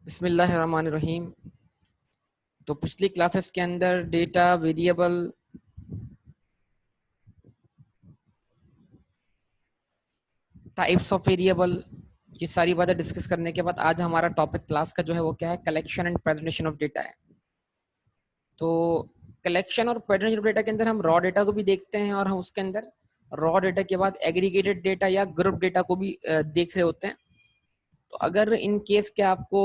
बिस्मिल्लाहिर्रहमानिर्रहीम। तो पिछली क्लासेस के अंदर data, variable, types of variable, ये सारी बातें डिस्कस करने के बाद आज हमारा टॉपिक क्लास का जो है वो क्या है, collection and presentation of data है। तो कलेक्शन और प्रेजेंटेशन ऑफ डेटा के अंदर हम रॉ डेटा को भी देखते हैं और हम उसके अंदर रॉ डेटा के बाद एग्रीगेटेड डेटा या ग्रुप डेटा को भी देख रहे होते हैं। तो अगर इन केस के आपको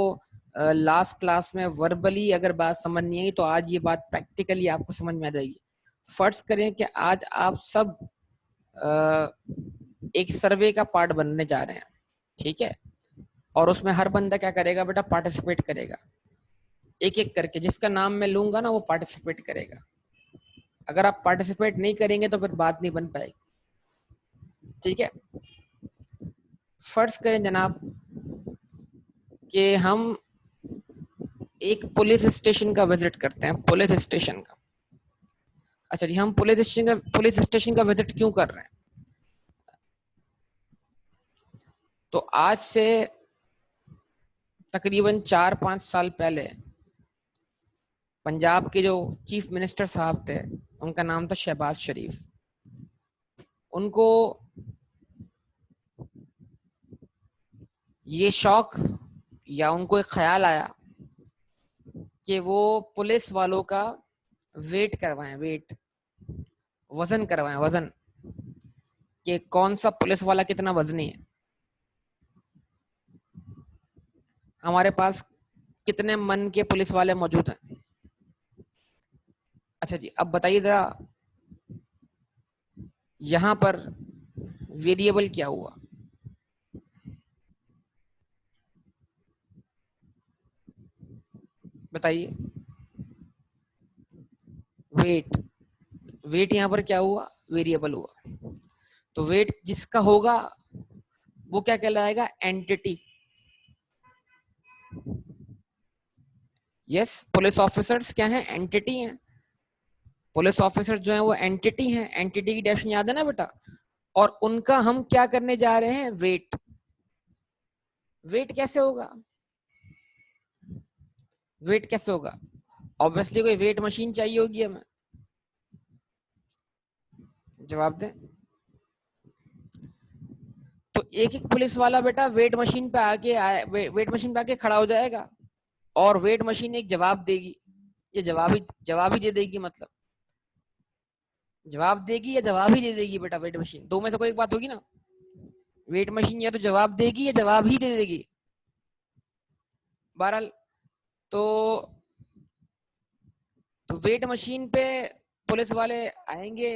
लास्ट क्लास में वर्बली अगर बात समझ नहीं आई तो आज ये बात प्रैक्टिकली आपको समझ में आ जाएगी। फर्ज करें कि आज आप सब एक सर्वे का पार्ट बनने जा रहे हैं, ठीक है, और उसमें हर बंदा क्या करेगा बेटा, पार्टिसिपेट करेगा। एक एक करके जिसका नाम मैं लूंगा ना वो पार्टिसिपेट करेगा। अगर आप पार्टिसिपेट नहीं करेंगे तो फिर बात नहीं बन पाएगी, ठीक है। फर्ज करें जनाब कि हम एक पुलिस स्टेशन का विजिट करते हैं, पुलिस स्टेशन का। अच्छा जी, हम पुलिस स्टेशन का विजिट क्यों कर रहे हैं? तो आज से तकरीबन 4-5 साल पहले पंजाब के जो चीफ मिनिस्टर साहब थे, उनका नाम था शहबाज शरीफ। उनको ये शौक या उनको एक ख्याल आया कि वो पुलिस वालों का वेट करवाएं, वेट, वजन करवाएं, वजन, कि कौन सा पुलिस वाला कितना वजनी है, हमारे पास कितने मन के पुलिस वाले मौजूद हैं। अच्छा जी, अब बताइए जरा यहां पर वेरिएबल क्या हुआ? बताइए। वेट, वेट यहां पर क्या हुआ? वेरिएबल हुआ। तो वेट जिसका होगा वो क्या कहलाएगा? एंटिटी। यस, पुलिस ऑफिसर्स क्या है? एंटिटी हैं। पुलिस ऑफिसर जो है वो एंटिटी हैं। एंटिटी की डेफिनेशन याद है ना बेटा? और उनका हम क्या करने जा रहे हैं? वेट। वेट कैसे होगा? वेट कैसे होगा? ऑब्वियसली कोई वेट मशीन चाहिए होगी हमें। जवाब दें। तो एक एक पुलिस वाला बेटा वेट मशीन पे आके वेट मशीन पे आके खड़ा हो जाएगा और वेट मशीन एक जवाब देगी। ये जवाब ही दे देगी, मतलब जवाब देगी या जवाब ही दे देगी बेटा? वेट मशीन दो में से कोई एक बात होगी ना। वेट मशीन या तो जवाब देगी या जवाब ही दे देगी। बहरहाल, तो वेट मशीन पे पुलिस वाले आएंगे,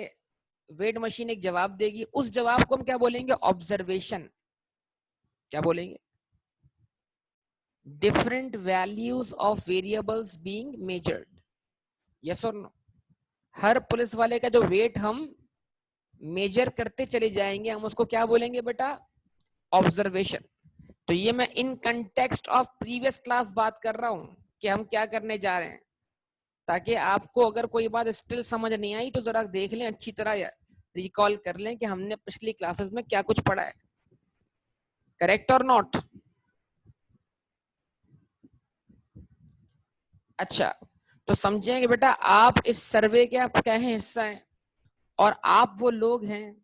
वेट मशीन एक जवाब देगी, उस जवाब को हम क्या बोलेंगे? ऑब्जर्वेशन। क्या बोलेंगे? Different values of variables being measured. Yes और नो? हर पुलिस वाले का जो वेट हम मेजर करते चले जाएंगे, हम उसको क्या बोलेंगे बेटा? ऑब्जर्वेशन। तो ये मैं in context of previous class बात कर रहा हूं कि हम क्या करने जा रहे हैं, ताकि आपको अगर कोई बात स्टिल समझ नहीं आई तो जरा देख लें, अच्छी तरह रिकॉल कर लें कि हमने पिछली क्लासेस में क्या कुछ पढ़ा है। करेक्ट और नॉट? अच्छा, तो समझेंगे बेटा, आप इस सर्वे के आप क्या है, हिस्सा हैं, और आप वो लोग हैं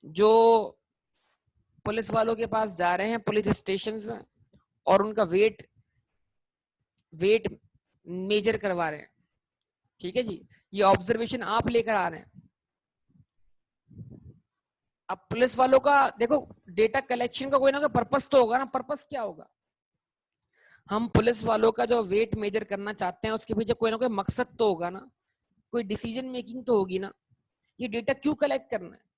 जो पुलिस वालों के पास जा रहे हैं, पुलिस स्टेशन में, और उनका वेट वेट मेजर करवा रहे हैं। ठीक है जी, ये ऑब्जर्वेशन आप लेकर आ रहे हैं। अब पुलिस वालों का देखो, डेटा कलेक्शन का कोई ना कोई पर्पस तो होगा ना। पर्पस क्या होगा? हम पुलिस वालों का जो वेट मेजर करना चाहते हैं उसके पीछे कोई ना कोई मकसद तो होगा ना, कोई डिसीजन मेकिंग तो होगी ना। ये डेटा क्यों कलेक्ट करना है?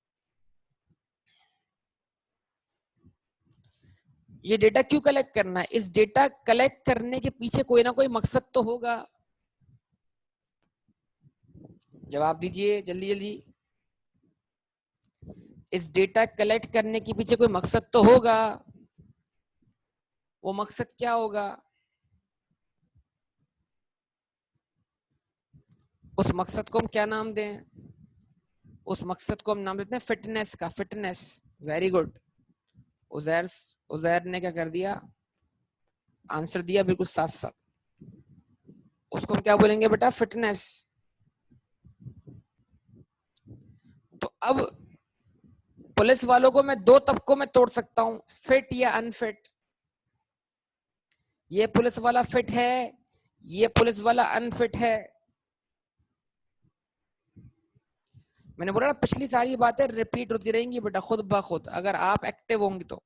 ये डेटा क्यों कलेक्ट करना है? इस डेटा कलेक्ट करने के पीछे कोई ना कोई मकसद तो होगा। जवाब दीजिए जल्दी जल्दी। इस डेटा कलेक्ट करने के पीछे कोई मकसद तो होगा। वो मकसद क्या होगा? उस मकसद को हम क्या नाम दें? उस मकसद को हम नाम देते हैं फिटनेस का। Fitness, very good. Uzair Uzair ने क्या कर दिया? आंसर दिया बिल्कुल साथ साथ, उसको हम क्या बोलेंगे बेटा, फिटनेस। तो अब पुलिस वालों को मैं दो तबकों में तोड़ सकता हूं, फिट या अनफिट। ये पुलिस वाला फिट है, ये पुलिस वाला अनफिट है। मैंने बोला ना पिछली सारी बातें रिपीट होती रहेंगी बेटा खुद ब खुद, अगर आप एक्टिव होंगे तो।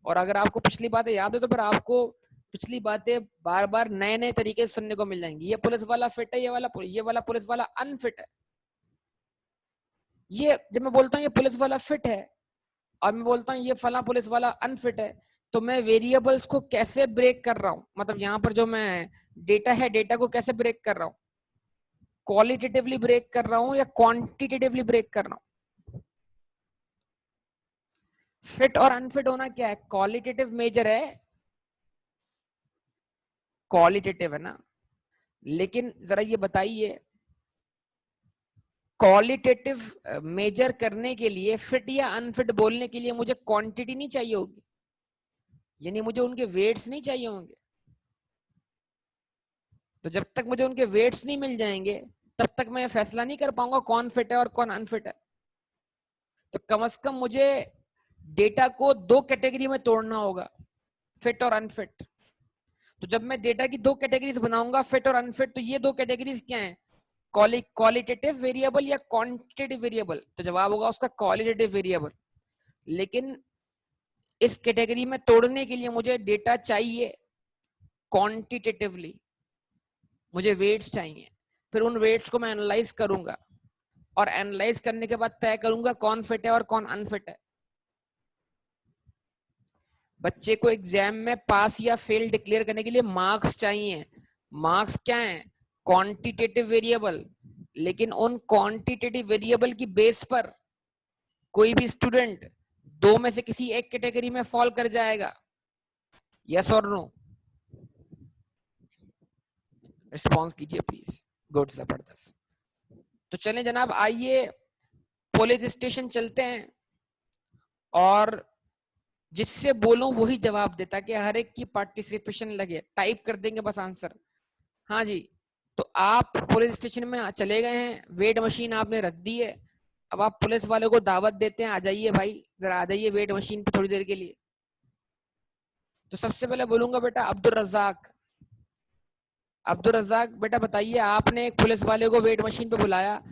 और अगर आपको पिछली बातें याद है तो फिर आपको पिछली बातें बार बार नए नए तरीके से सुनने को मिल जाएंगी। ये पुलिस वाला फिट है, ये वाला पुलिस वाला अनफिट है। ये जब मैं बोलता हूँ ये पुलिस वाला फिट है और मैं बोलता हूँ ये फला पुलिस वाला अनफिट है, तो मैं वेरिएबल्स को कैसे ब्रेक कर रहा हूँ, मतलब यहाँ पर जो मैं डेटा है, डेटा को कैसे ब्रेक कर रहा हूँ, क्वालिटेटिवली ब्रेक कर रहा हूँ या क्वांटिटेटिवली ब्रेक कर रहा हूँ। फिट और अनफिट होना क्या है, क्वालिटेटिव मेजर है, क्वालिटेटिव है ना। लेकिन जरा ये बताइए, क्वालिटेटिव मेजर करने के लिए फिट या अनफिट बोलने के लिए मुझे क्वांटिटी नहीं चाहिए होगी, यानी मुझे उनके वेट्स नहीं चाहिए होंगे। तो जब तक मुझे उनके वेट्स नहीं मिल जाएंगे तब तक मैं फैसला नहीं कर पाऊंगा कौन फिट है और कौन अनफिट है। तो कम से कम मुझे डेटा को दो कैटेगरी में तोड़ना होगा, फिट और अनफिट। तो जब मैं डेटा की दो कैटेगरीज बनाऊंगा, फिट और अनफिट, तो ये दो कैटेगरीज क्या है, क्वालिटेटिव वेरिएबल या क्वांटिटेटिव वेरिएबल। तो जवाब होगा उसका क्वालिटेटिव वेरिएबल। लेकिन इस कैटेगरी में तोड़ने के लिए मुझे डेटा चाहिए क्वांटिटेटिवली, मुझे वेट्स चाहिए। फिर उन वेट्स को मैं एनालाइज करूंगा और एनालाइज करने के बाद तय करूंगा कौन फिट है और कौन अनफिट है। बच्चे को एग्जाम में पास या फेल डिक्लेयर करने के लिए मार्क्स चाहिए। मार्क्स क्या है, क्वांटिटेटिव वेरिएबल। लेकिन उन क्वांटिटेटिव वेरिएबल की बेस पर कोई भी स्टूडेंट दो में से किसी एक कैटेगरी में फॉल कर जाएगा, यस और नो। रिस्पॉन्स कीजिए प्लीज। गुड, जबरदस्त। तो चलें जनाब, आइए पुलिस स्टेशन चलते हैं और जिससे बोलो वही जवाब देता, कि हर एक की पार्टिसिपेशन लगे, टाइप कर देंगे बस आंसर। हाँ जी। तो आप पुलिस स्टेशन में चले गए हैं, वेट मशीन आपने रख दी है, अब आप पुलिस वाले को दावत देते हैं, आ जाइए भाई, जरा आ जाइए वेट मशीन पे थोड़ी देर के लिए। तो सबसे पहले बोलूंगा बेटा अब्दुल रज्जाक। अब्दुल रज्जाक बेटा बताइए, आपने एक पुलिस वाले को वेट मशीन पे बुलाया,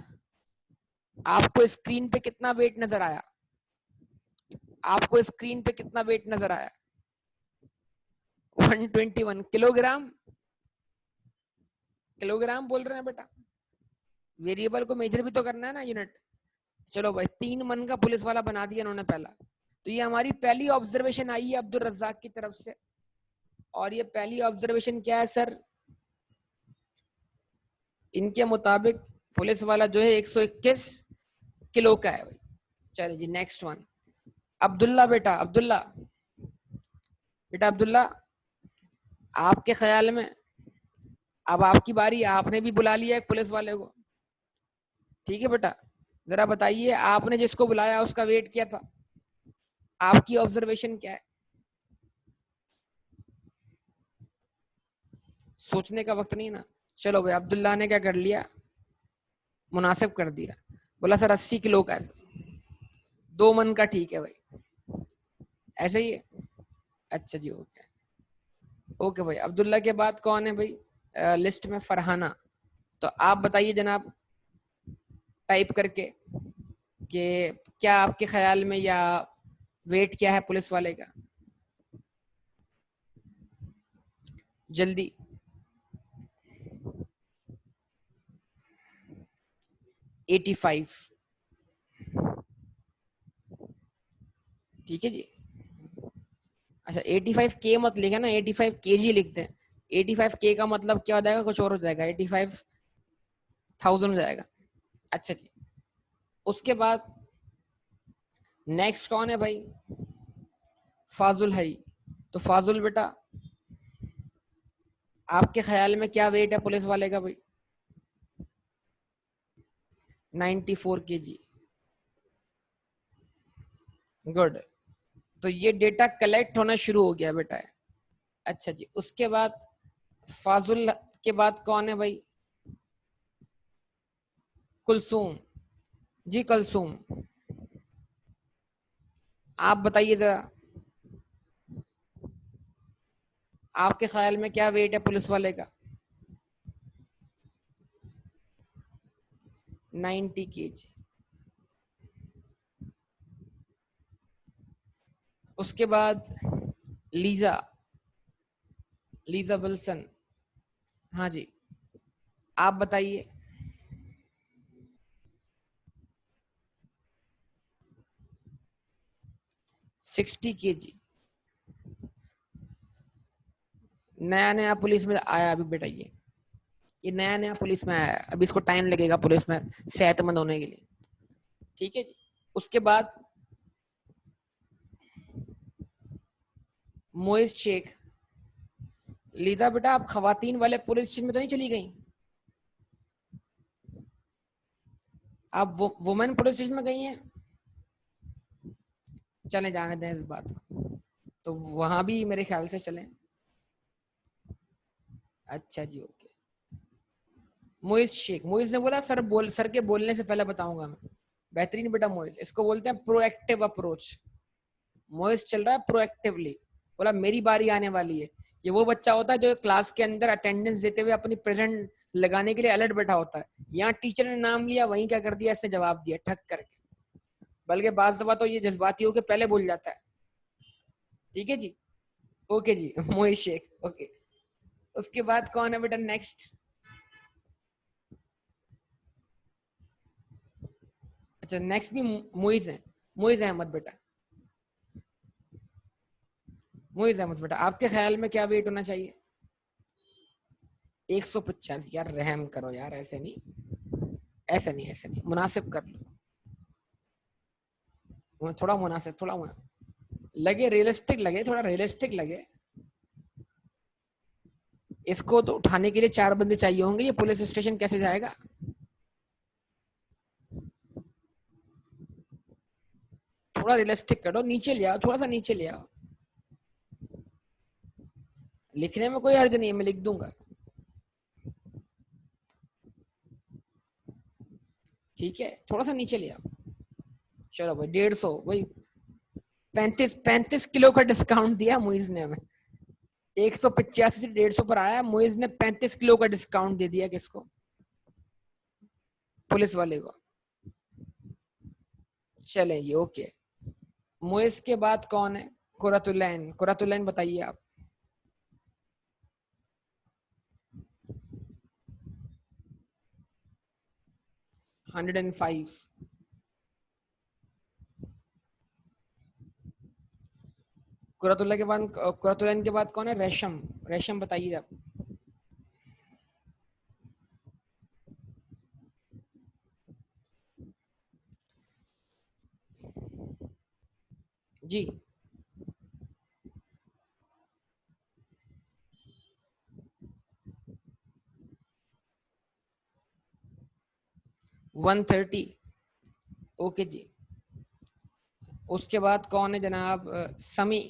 आपको स्क्रीन पे कितना वेट नजर आया, आपको स्क्रीन पे कितना वेट नजर आया, 121 किलोग्राम। किलोग्राम बोल रहे हैं बेटा, वेरिएबल को मेजर भी तो करना है ना, यूनिट। चलो भाई, 3 मन का पुलिस वाला बना दिया उन्होंने पहला। तो ये हमारी पहली ऑब्जर्वेशन आई है अब्दुल रज्जाक की तरफ से। और ये पहली ऑब्जर्वेशन क्या है सर, इनके मुताबिक पुलिस वाला जो है 121 किलो का है भाई। चलिए जी, नेक्स्ट वन। अब्दुल्ला बेटा, अब्दुल्ला बेटा, अब्दुल्ला आपके ख्याल में, अब आपकी बारी, आपने भी बुला लिया एक पुलिस वाले को, ठीक है बेटा। जरा बताइए, आपने जिसको बुलाया उसका वेट क्या था, आपकी ऑब्जर्वेशन क्या है। सोचने का वक्त नहीं ना। चलो भाई, अब्दुल्ला ने क्या कर लिया, मुनासिब कर दिया, बोला सर 80 किलो का है, 2 मन का, ठीक है भाई, ऐसे ही है। अच्छा जी, ओके। ओके भाई, अब्दुल्ला के बाद कौन है भाई लिस्ट में, फरहाना। तो आप बताइए जनाब, टाइप करके, कि क्या आपके ख्याल में, या वेट क्या है पुलिस वाले का, जल्दी। 85, ठीक है जी। अच्छा, 85 के मत लिखे ना, 85 kg लिखते हैं। 85 के का मतलब क्या हो जाएगा, कुछ और हो जाएगा, 85,000 हो जाएगा। अच्छा जी। उसके बाद नेक्स्ट कौन है भाई, फाजुल है। तो फाजुल बेटा, आपके ख्याल में क्या वेट है पुलिस वाले का भाई, 94 kg। गुड। तो ये डेटा कलेक्ट होना शुरू हो गया बेटा। अच्छा जी, उसके बाद फाजुल के बाद कौन है भाई? कुलसूम जी, कुलसूम। आप बताइए जरा, आपके ख्याल में क्या वेट है पुलिस वाले का? 90 kg। उसके बाद लीजा, लीजा विल्सन। हाँ जी, आप बताइए। 60 kg। नया नया पुलिस में आया अभी बेटा, ये नया नया पुलिस में आया है, अभी इसको टाइम लगेगा पुलिस में सेहतमंद होने के लिए। ठीक है जी। उसके बाद मोइज शेख। लीजा बेटा, आप खवातीन वाले पुलिस स्टेशन में तो नहीं चली गई? आप वो वुमेन पुलिस स्टेशन में गई हैं? चले जाने दें इस बात को, तो वहां भी मेरे ख्याल से चलें। अच्छा जी, ओके। मोइज शेख, मोइज ने बोला सर के बोलने से पहले बताऊंगा मैं। बेहतरीन बेटा मोइज, इसको बोलते हैं प्रोएक्टिव अप्रोच। मोइज चल रहा है प्रोएक्टिवली, बोला मेरी बारी आने वाली है। ये वो बच्चा होता है जो क्लास के अंदर अटेंडेंस देते हुए अपनी प्रेजेंट लगाने के लिए अलर्ट बैठा होता है। यहाँ टीचर ने नाम लिया, वहीं क्या कर दिया, इसने जवाब दिया ठक करके। बल्कि बात दफा तो ये जज्बाती होकर पहले बोल जाता है। ठीक है जी, ओके जी। मोइज शेख, ओके। उसके बाद कौन है बेटा नेक्स्ट? अच्छा, नेक्स्ट भी मोइज है। मोइज अहमद बेटा, मोइज अहमद बेटा, आपके ख्याल में क्या वेट होना चाहिए? 150। यार रहम करो यार, ऐसे नहीं, ऐसे नहीं, ऐसे नहीं, मुनासिब कर लो, थोड़ा मुनासिब, लगे रियलिस्टिक, लगे थोड़ा रियलिस्टिक लगे। इसको तो उठाने के लिए 4 बंदे चाहिए होंगे, ये पुलिस स्टेशन कैसे जाएगा? थोड़ा रियलिस्टिक करो, नीचे ले आओ, थोड़ा सा नीचे ले आओ। लिखने में कोई अर्ज नहीं है, मैं लिख दूंगा। ठीक है, थोड़ा सा नीचे ले आओ। चलो भाई, 150 भाई। 35 किलो का डिस्काउंट दिया मुइज ने हमें। 185 से 150 पर आया, मुइज ने 35 किलो का डिस्काउंट दे दिया किसको? पुलिस वाले को। चले ये ओके। मुइज के बाद कौन है? कुरतुलैन, कुरतुलैन बताइए आप। 105। कुरतुल्ला के बाद, कुरतुलैन के बाद कौन है? रेशम, रेशम बताइए आप। जी। 130। ओके जी। उसके बाद कौन है जनाब? समी,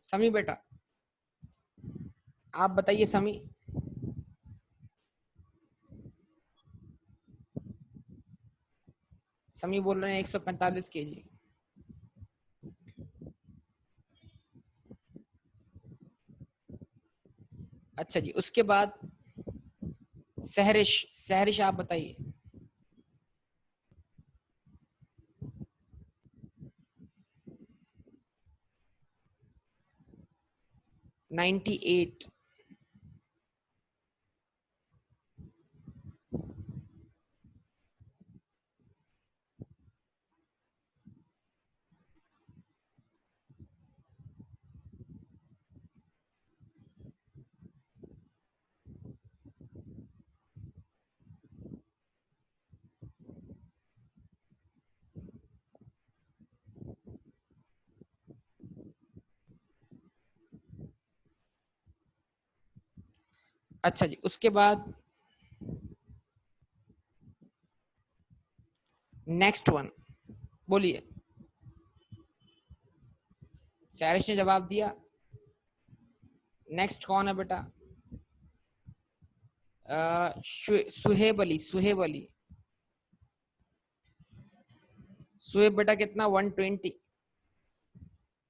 समी बेटा, आप बताइए समी। समी बोल रहे हैं 145 kg। अच्छा जी, उसके बाद सहरिश, सहरिश आप बताइए। 98। अच्छा जी, उसके बाद नेक्स्ट वन, बोलिए। सहरिश ने जवाब दिया। नेक्स्ट कौन है बेटा? सुहेब अली, सुहेब अली। सुहेब बेटा कितना? 120।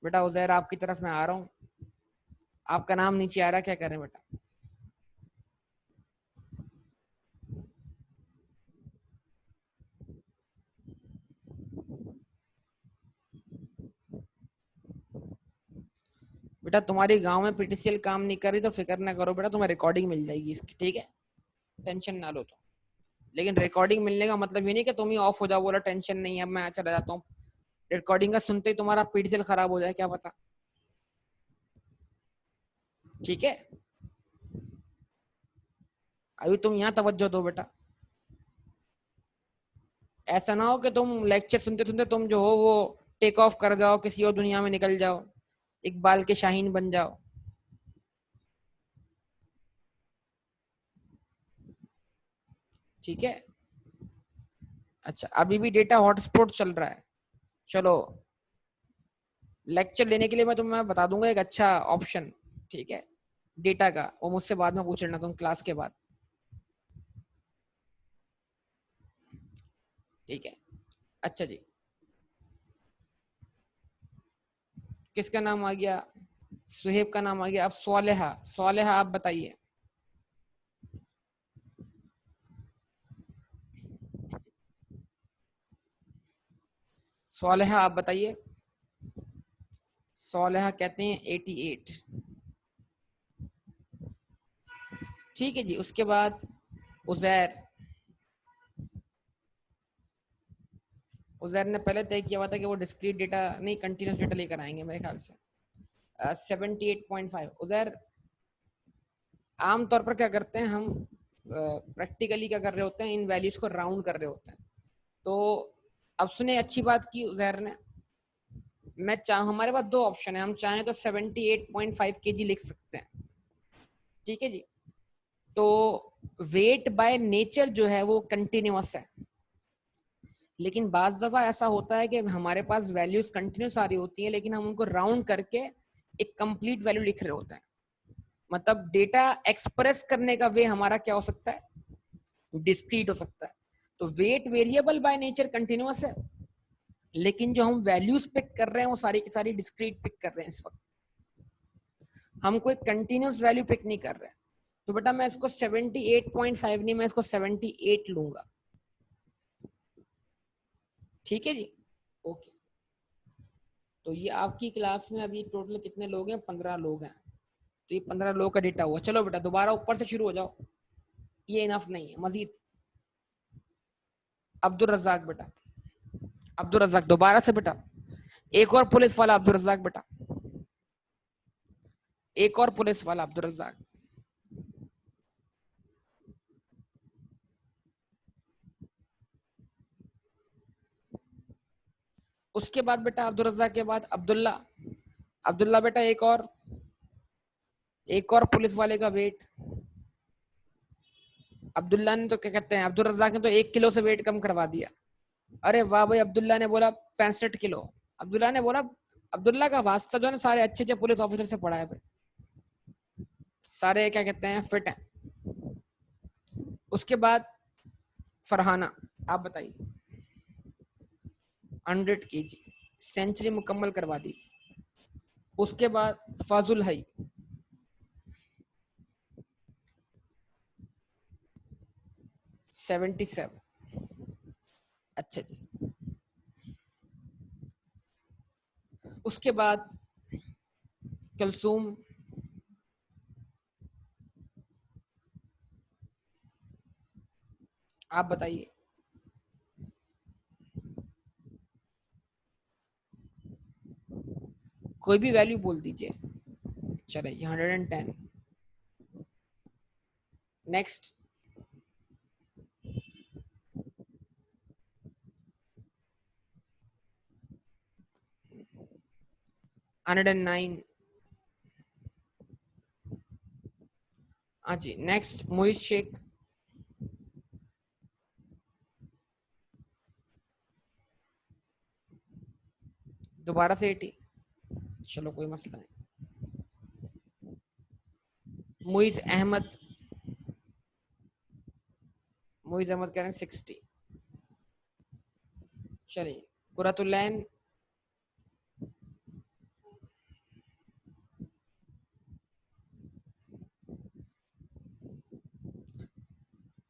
बेटा उजैर आपकी तरफ मैं आ रहा हूँ, आपका नाम नीचे आ रहा है, क्या करें बेटा? बेटा तुम्हारी गांव में पीटीसीएल काम नहीं कर रही तो फिक्र ना करो बेटा, तुम्हें रिकॉर्डिंग मिल जाएगी इसकी, ठीक है? टेंशन ना लो तो। लेकिन रिकॉर्डिंग मिलने का मतलब ये नहीं कि तुम ही ऑफ हो जाओ, बोला टेंशन नहीं है मैं चला जाता हूँ। रिकॉर्डिंग का सुनते ही तुम्हारा पीटीसीएल खराब हो जाए, क्या पता। ठीक है, अभी तुम यहाँ तवज्जो दो बेटा। ऐसा ना हो कि तुम लेक्चर सुनते सुनते तुम जो हो वो टेक ऑफ कर जाओ, किसी और दुनिया में निकल जाओ, इकबाल के शाहीन बन जाओ। ठीक है। अच्छा, अभी भी डेटा हॉटस्पॉट चल रहा है। चलो, लेक्चर लेने के लिए मैं तुम्हें बता दूंगा एक अच्छा ऑप्शन, ठीक है, डेटा का, वो मुझसे बाद में पूछ लेना तुम क्लास के बाद। ठीक है। अच्छा जी, किसका नाम आ गया? सुहेब का नाम आ गया। अब स्वालेहा, स्वालेहा आप बताइए। स्वालेहा आप बताइए। स्वालेहा कहते हैं 88। ठीक है जी, उसके बाद उजैर। उजैर ने पहले तय किया हुआ था कि वो डिस्क्रीट डेटा नहीं, कंटिन्यूस डेटा लेकर आएंगे मेरे ख्याल से। 78.5। उजैर आमतौर पर क्या करते हैं हम, प्रैक्टिकली क्या कर रहे होते हैं, इन वैल्यूज को राउंड कर रहे होते हैं। तो अब सुने, अच्छी बात की उजैर ने। मैं चाह, हमारे पास दो ऑप्शन है, हम चाहें तो 78.5 kg लिख सकते हैं। ठीक है जी। तो वेट बाय नेचर जो है वो कंटिन्यूअस है, लेकिन बाज दफा ऐसा होता है कि हमारे पास वैल्यूज कंटिन्यूस आ रही होती हैं, लेकिन हम उनको राउंड करके एक कंप्लीट वैल्यू लिख रहे होते हैं। मतलब डेटा एक्सप्रेस करने का वे हमारा क्या हो सकता है, डिस्क्रीट हो सकता है। तो weight variable by nature continuous है, लेकिन जो हम वैल्यूज पिक कर रहे हैं वो सारी की सारी डिस्क्रीट पिक कर रहे हैं इस वक्त। हम कोई कंटिन्यूस वैल्यू पिक नहीं कर रहे हैं। तो बेटा मैं इसको 78.5 नहीं, मैं इसको 78 लूंगा। ठीक है जी, ओके। तो ये आपकी क्लास में अभी टोटल कितने लोग हैं? 15 लोग हैं। तो ये 15 लोग का डेटा हुआ। चलो बेटा दोबारा ऊपर से शुरू हो जाओ, ये इनफ नहीं है, मजीद। अब्दुल रज्जाक बेटा, अब्दुल रज्जाक दोबारा से बेटा। एक और पुलिस वाला अब्दुल रज्जाक बेटा, एक और पुलिस वाला अब्दुल रज्जाक। उसके बाद बेटा अब्दुल रज्जाक के बाद अब्दुल्ला। अब्दुल्ला बेटा एक और, एक और पुलिस वाले का वेट। अब्दुल्ला ने तो क्या कहते हैं, अब्दुल रज्जाक ने तो 1 किलो से वेट कम करवा दिया। अरे वाह भाई, अब्दुल्ला ने बोला 65 किलो। अब्दुल्ला ने बोला, अब्दुल्ला का वास्ता जो है सारे अच्छे अच्छे पुलिस ऑफिसर से पढ़ा है भाई, सारे क्या कहते हैं फिट हैं। उसके बाद फरहाना, आप बताइए। 100 kg, सेंचुरी मुकम्मल करवा दी। उसके बाद फाजुल हई, 77। अच्छा जी। उसके बाद कलसूम, आप बताइए। कोई भी वैल्यू बोल दीजिए। चलिए 110। नेक्स्ट। 109। हाँ जी, नेक्स्ट मोहित शेख। दोबारा से 80। चलो कोई मसला नहीं। मुइज अहमद, मुइज अहमद कह रहे हैं 60। चलिए कुरतुलैन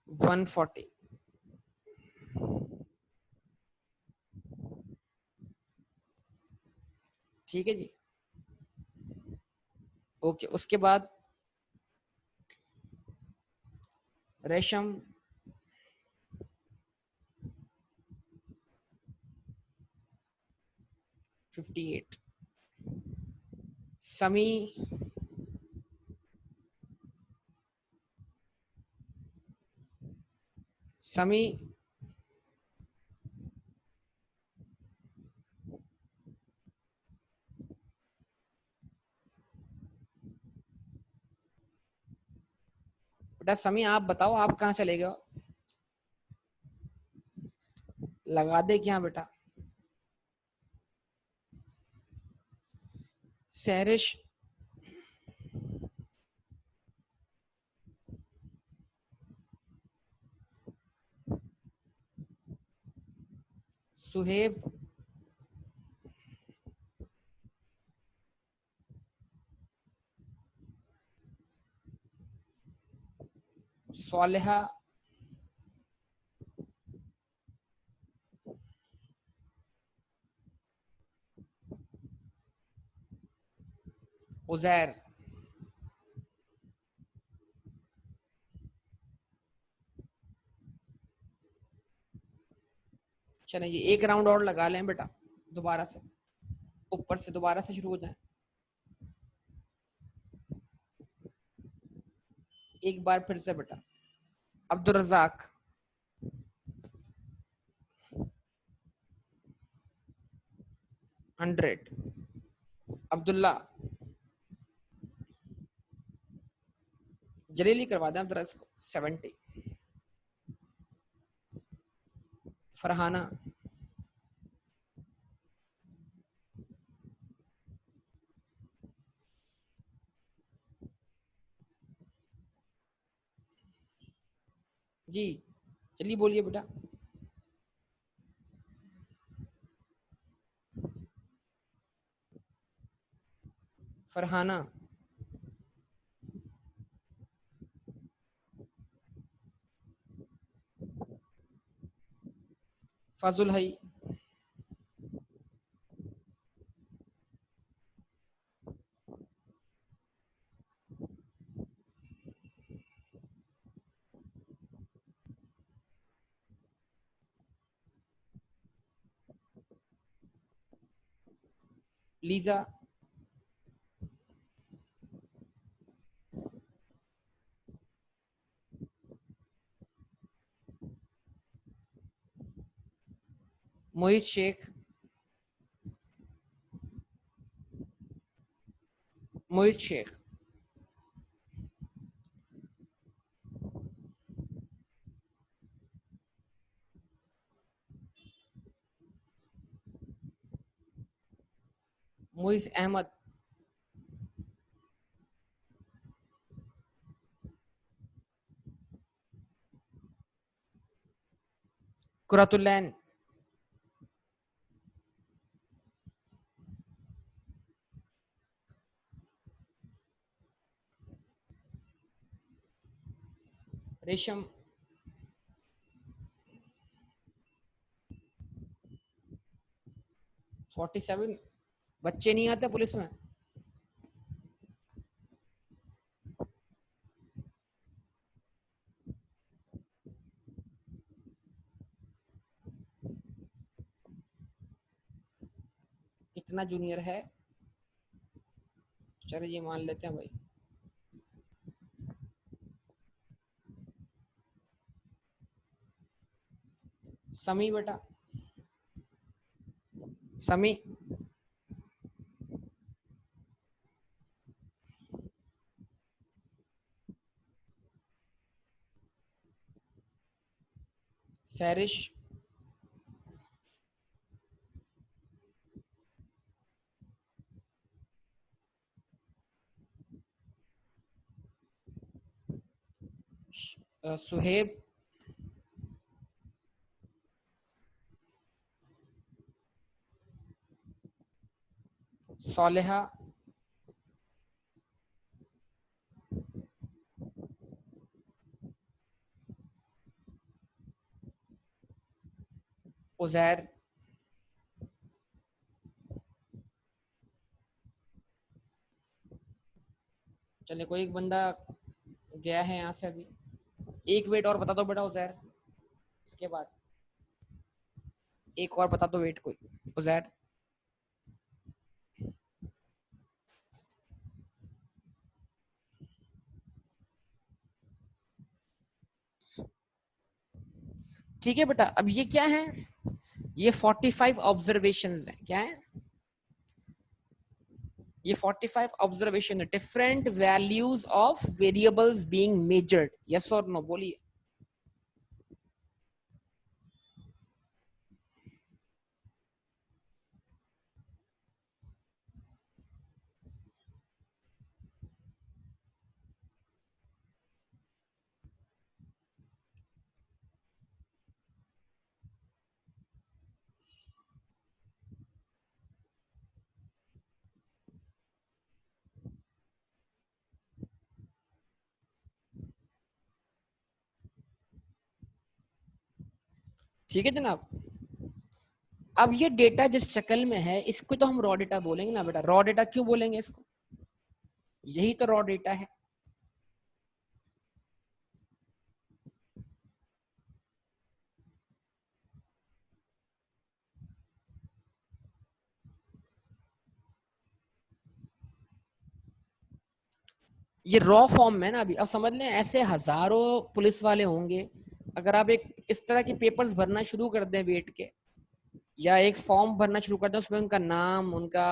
140। ठीक है जी। ओके, उसके बाद रेशम 58। समी 60। बेटा समी आप बताओ, आप कहाँ चले गए? लगा दे क्या बेटा? सहरिश सुहेब सालेहा उजैर। चलिए ये एक राउंड और लगा लें बेटा, दोबारा से ऊपर से दोबारा से शुरू हो जाए। एक बार फिर से बेटा, अब्दुल रजाक 100। अब्दुल्ला जलीली करवा दें अब्दुल को 70। फरहाना जी, चलिए बोलिए बेटा। फरहाना फजुल हई लीजा मोहित शेख मोहित शेख मोइज अहमद कुरतुलैन रेशम 47। बच्चे नहीं आते पुलिस में? कितना जूनियर है? चलो ये मान लेते हैं भाई। समी बेटा, समी सैरिश सुहेब, सोलेहा, उजैर, चले कोई एक बंदा गया है यहाँ से अभी, एक वेट और बता दो बेटा उजैर, इसके बाद एक और बता दो वेट कोई, उजैर। ठीक है बेटा, अब ये क्या है, ये 45 ऑब्जर्वेशंस हैं, क्या है ये 45 observation, different values of variables being measured, yes और नो बोलिए। ठीक है जनाब, अब ये डेटा जिस शक्ल में है इसको तो हम रॉ डेटा बोलेंगे ना बेटा, रॉ डेटा क्यों बोलेंगे इसको, यही तो रॉ डेटा है। ये रॉ फॉर्म में ना, अभी अब समझ लें ऐसे हजारों पुलिस वाले होंगे, अगर आप एक इस तरह के पेपर्स भरना शुरू कर दें वेट के, या एक फॉर्म भरना शुरू कर दें उसमें उनका नाम, उनका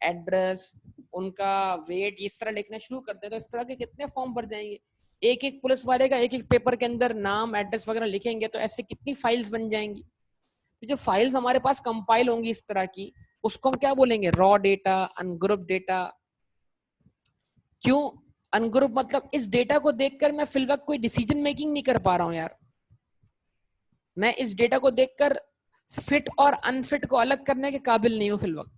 एड्रेस, उनका वेट इस तरह लिखना शुरू कर दें, तो इस तरह के कितने फॉर्म भर जाएंगे, एक एक पुलिस वाले का एक एक पेपर के अंदर नाम एड्रेस वगैरह लिखेंगे, तो ऐसे कितनी फाइल्स बन जाएंगी। तो जो फाइल्स हमारे पास कंपाइल होंगी इस तरह की, उसको हम क्या बोलेंगे, रॉ डेटा, अनग्रुप डेटा। क्यों अनग्रुप, मतलब इस डेटा को देखकर मैं फिल वक्त कोई डिसीजन मेकिंग नहीं कर पा रहा हूं यार, मैं इस डेटा को देखकर फिट और अनफिट को अलग करने के काबिल नहीं हूं फिल वक्त,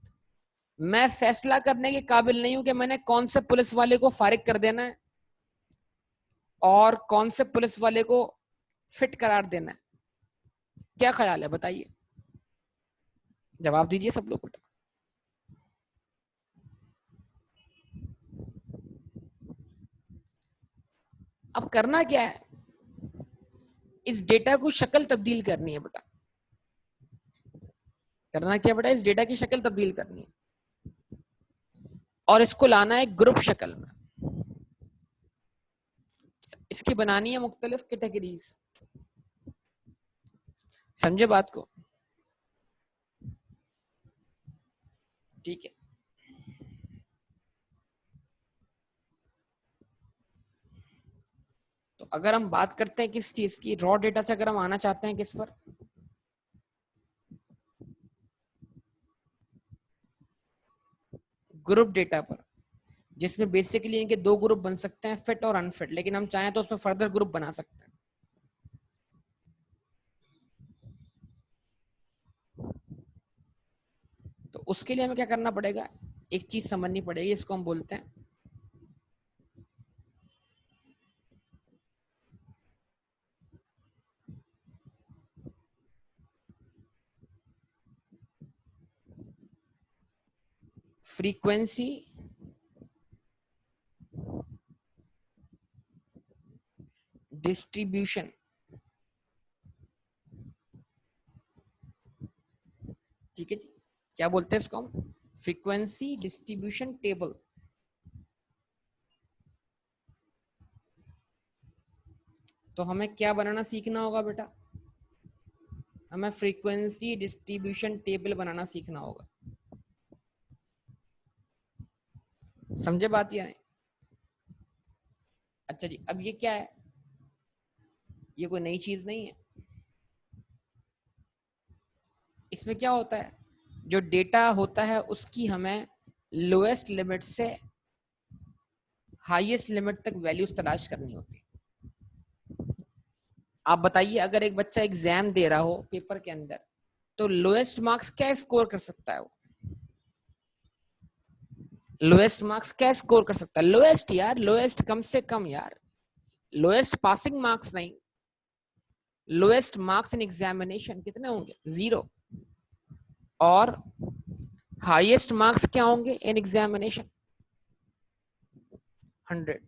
मैं फैसला करने के काबिल नहीं हूं कि मैंने कौन से पुलिस वाले को फारिग कर देना है और कौन से पुलिस वाले को फिट करार देना है। क्या ख्याल है बताइए, जवाब दीजिए सब लोग। अब करना क्या है, इस डेटा को शक्ल तब्दील करनी है बेटा, करना क्या बेटा, इस डेटा की शक्ल तब्दील करनी है और इसको लाना है ग्रुप शक्ल में, इसकी बनानी है मुख्तलिफ कैटेगरीज, समझे बात को, ठीक है। तो अगर हम बात करते हैं किस चीज की, रॉ डेटा से अगर हम आना चाहते हैं किस पर, ग्रुप डेटा पर, जिसमें बेसिकली इनके दो ग्रुप बन सकते हैं, फिट और अनफिट, लेकिन हम चाहें तो उसमें फर्दर ग्रुप बना सकते हैं। तो उसके लिए हमें क्या करना पड़ेगा, एक चीज समझनी पड़ेगी, इसको हम बोलते हैं फ्रीक्वेंसी डिस्ट्रीब्यूशन। ठीक है जी, क्या बोलते हैं इसको हम, फ्रीक्वेंसी डिस्ट्रीब्यूशन टेबल। तो हमें क्या बनाना सीखना होगा बेटा, हमें फ्रीक्वेंसी डिस्ट्रीब्यूशन टेबल बनाना सीखना होगा, समझे बात या नहीं। अच्छा जी, अब ये क्या है, ये कोई नई चीज नहीं है, इसमें क्या होता है, जो डेटा होता है उसकी हमें लोएस्ट लिमिट से हाईएस्ट लिमिट तक वैल्यूज तलाश करनी होती है। आप बताइए, अगर एक बच्चा एग्जाम दे रहा हो पेपर के अंदर, तो लोएस्ट मार्क्स क्या स्कोर कर सकता है वो? लोएस्ट मार्क्स क्या स्कोर कर सकता है? लोएस्ट यार, लोएस्ट कम से कम यार, लोएस्ट पासिंग मार्क्स नहीं, लोएस्ट मार्क्स इन एग्जामिनेशन कितने होंगे? 0। और हाईएस्ट मार्क्स क्या होंगे इन एग्जामिनेशन? 100।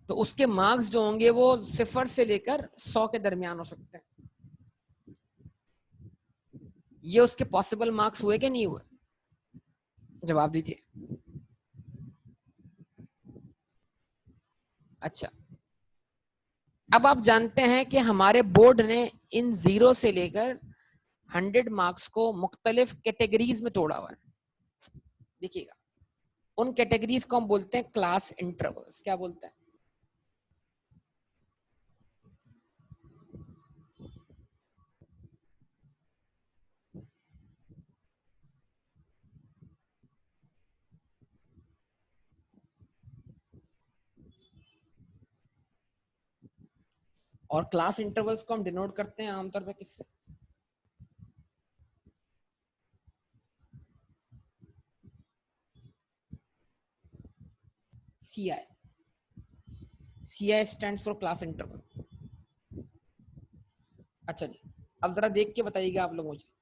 तो उसके मार्क्स जो होंगे वो 0 से लेकर 100 के दरमियान हो सकते हैं। ये उसके पॉसिबल मार्क्स हुए कि नहीं हुए? जवाब दीजिए। अच्छा, अब आप जानते हैं कि हमारे बोर्ड ने इन 0 से लेकर 100 मार्क्स को मुख्तलिफ कैटेगरीज में तोड़ा हुआ है। देखिएगा, उन कैटेगरीज को हम बोलते हैं क्लास इंटरवल्स। क्या बोलते हैं? और क्लास इंटरवल्स को हम डिनोट करते हैं आमतौर पर किससे? CI। CI stands for class interval. अच्छा जी, अब जरा देख के बताइएगा आप लोग मुझे।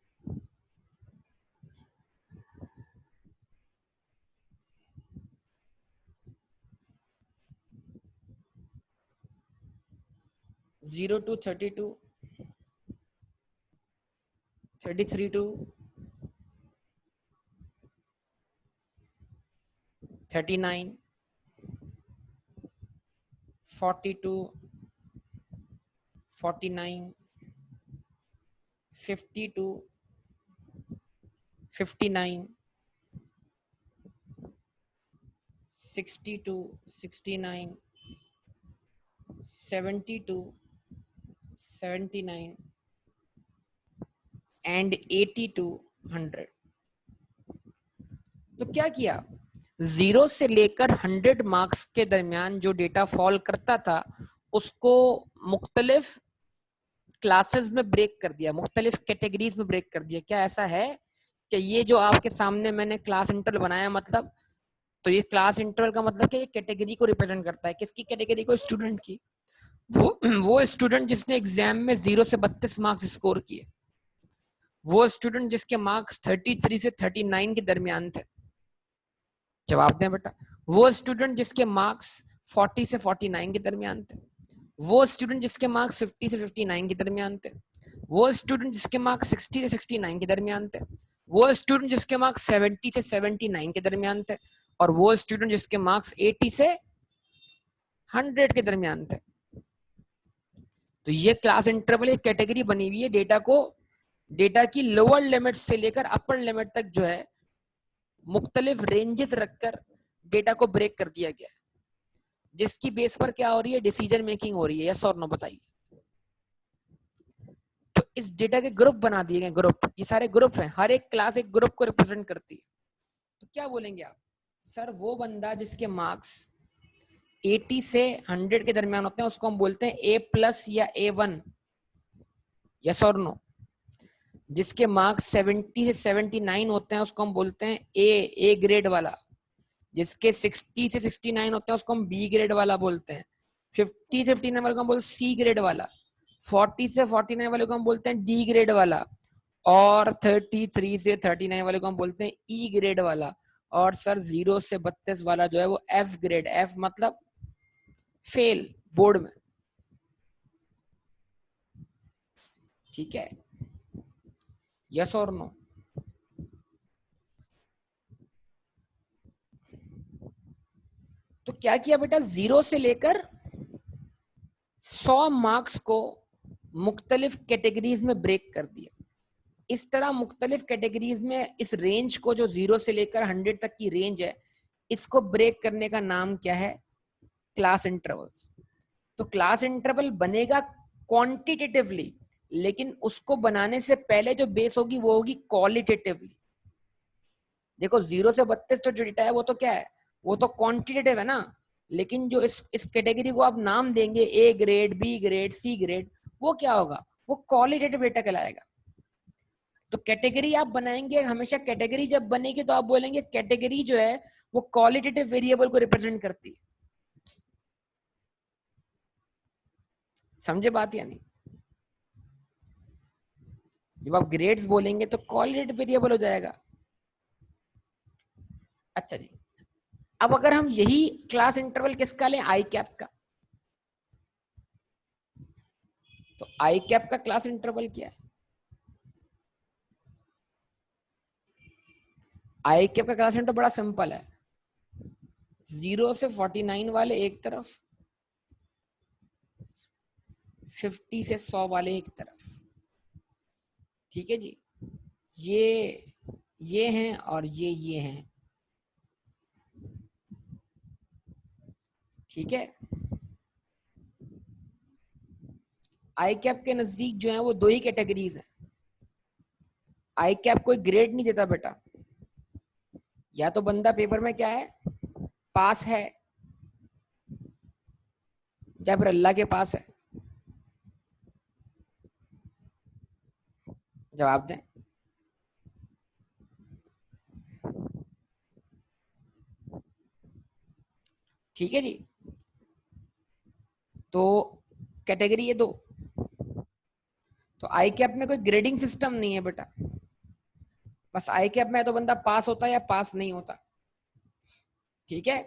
Zero to 32, 33 to 39, 42, 49, 52, 59, 62, 69, 72, 79 and 80 to 100। तो क्या किया, 0 से लेकर 100 मार्क्स के दरमियान जो डेटा फॉल करता था उसको मुख्तलिफ क्लासेस में ब्रेक कर दिया, मुख्तलिफ कैटेगरीज में ब्रेक कर दिया। क्या ऐसा है कि ये जो आपके सामने मैंने क्लास इंटरवल बनाया, मतलब तो ये क्लास इंटरवल का मतलब कि ये कैटेगरी को रिप्रेजेंट करता है। किसकी कैटेगरी को? स्टूडेंट की। वो स्टूडेंट जिसने एग्जाम में 0 से 32 मार्क्स स्कोर किए, वो स्टूडेंट जिसके मार्क्स 33 से 39 के दरमियान थे। जवाब दें बेटा। वो स्टूडेंट जिसके मार्क्स 40 से 49 के दरमियान थे, वो स्टूडेंट जिसके मार्क्स 50 से 59 के दरमियान थे, वो स्टूडेंट जिसके मार्क्स 60 से 69 के दरमियान थे, वो स्टूडेंट जिसके मार्क्स 70 से 79 के दरमियान थे, और वो स्टूडेंट जिसके मार्क्स 80 से 100 के दरमियान थे। तो ये क्लास इंटरवल एक कैटेगरी बनी हुई है डेटा को, डेटा की लोअर लिमिट से लेकर अपर लिमिट तक जो है मुख्तलिफ रेंजेस रखकर डेटा को ब्रेक कर दिया गया, जिसकी बेस पर क्या हो रही है? डिसीजन मेकिंग हो रही है। यस और नो बताइए। तो इस डेटा के ग्रुप बना दिए गए, ग्रुप, ये सारे ग्रुप हैं, हर एक क्लास एक ग्रुप को रिप्रेजेंट करती है। तो क्या बोलेंगे आप? सर वो बंदा जिसके मार्क्स 80 से 100 के दरमियान होते हैं उसको हम बोलते हैं A+ या A1। यस और नो? जिसके मार्क्स 70 से 79 होते हैं उसको हम बोलते हैं ए ग्रेड वाला। जिसके 60 से 69 होते हैं उसको हम बी ग्रेड वाला बोलते हैं। 50 से 59 वाले को हम बोलते हैं सी ग्रेड वाला। 40 से 49 वाले को हम बोलते हैं डी ग्रेड वाला। और 33 से 39 वाले को हम बोलते हैं ई ग्रेड वाला। और सर 0 से 32 वाला जो है वो एफ ग्रेड, एफ मतलब फेल बोर्ड में। ठीक है, यस और नो? तो क्या किया बेटा, 0 से लेकर 100 मार्क्स को मुख्तलिफ कैटेगरीज में ब्रेक कर दिया। इस तरह मुख्तलिफ कैटेगरीज में इस रेंज को, जो 0 से लेकर 100 तक की रेंज है, इसको ब्रेक करने का नाम क्या है? Class intervals. तो क्लास इंटरवल बनेगा क्वांटिटेटिवली, लेकिन उसको बनाने से पहले जो बेस होगी वो होगी क्वालिटेटिवली। देखो 0 से 32 जो डेटा है वो तो क्या है? वो तो क्वांटिटेटिव है ना, लेकिन जो इस कैटेगरी को आप नाम देंगे A grade, B grade, C grade, वो क्या होगा, वो क्वालिटेटिव डेटा कहलाएगा। तो कैटेगरी आप बनाएंगे, हमेशा कैटेगरी जब बनेगी तो आप बोलेंगे कैटेगरी जो है वो क्वालिटेटिव वेरिएबल को रिप्रेजेंट करती है। समझे बात या नहीं? जब आप ग्रेड्स बोलेंगे तो क्वालिटेटिव वेरिएबल हो जाएगा। अच्छा जी, अब अगर हम यही क्लास इंटरवल किसका लें, आई कैप का, तो आई कैप का क्लास इंटरवल क्या है? आई कैप का क्लास इंटरवल बड़ा सिंपल है, 0 से 49 वाले एक तरफ, 50 से 100 वाले एक तरफ। ठीक है जी, ये हैं और ये हैं। ठीक है, आई कैप के नजदीक जो है वो दो ही कैटेगरीज हैं। आई कैप कोई ग्रेड नहीं देता बेटा, या तो बंदा पेपर में क्या है, पास है, या फिर अल्लाह के पास है। जवाब दें। ठीक है जी, तो कैटेगरी ये दो। तो आई कैप में कोई ग्रेडिंग सिस्टम नहीं है बेटा, बस आई कैप में तो बंदा पास होता है या पास नहीं होता। ठीक है,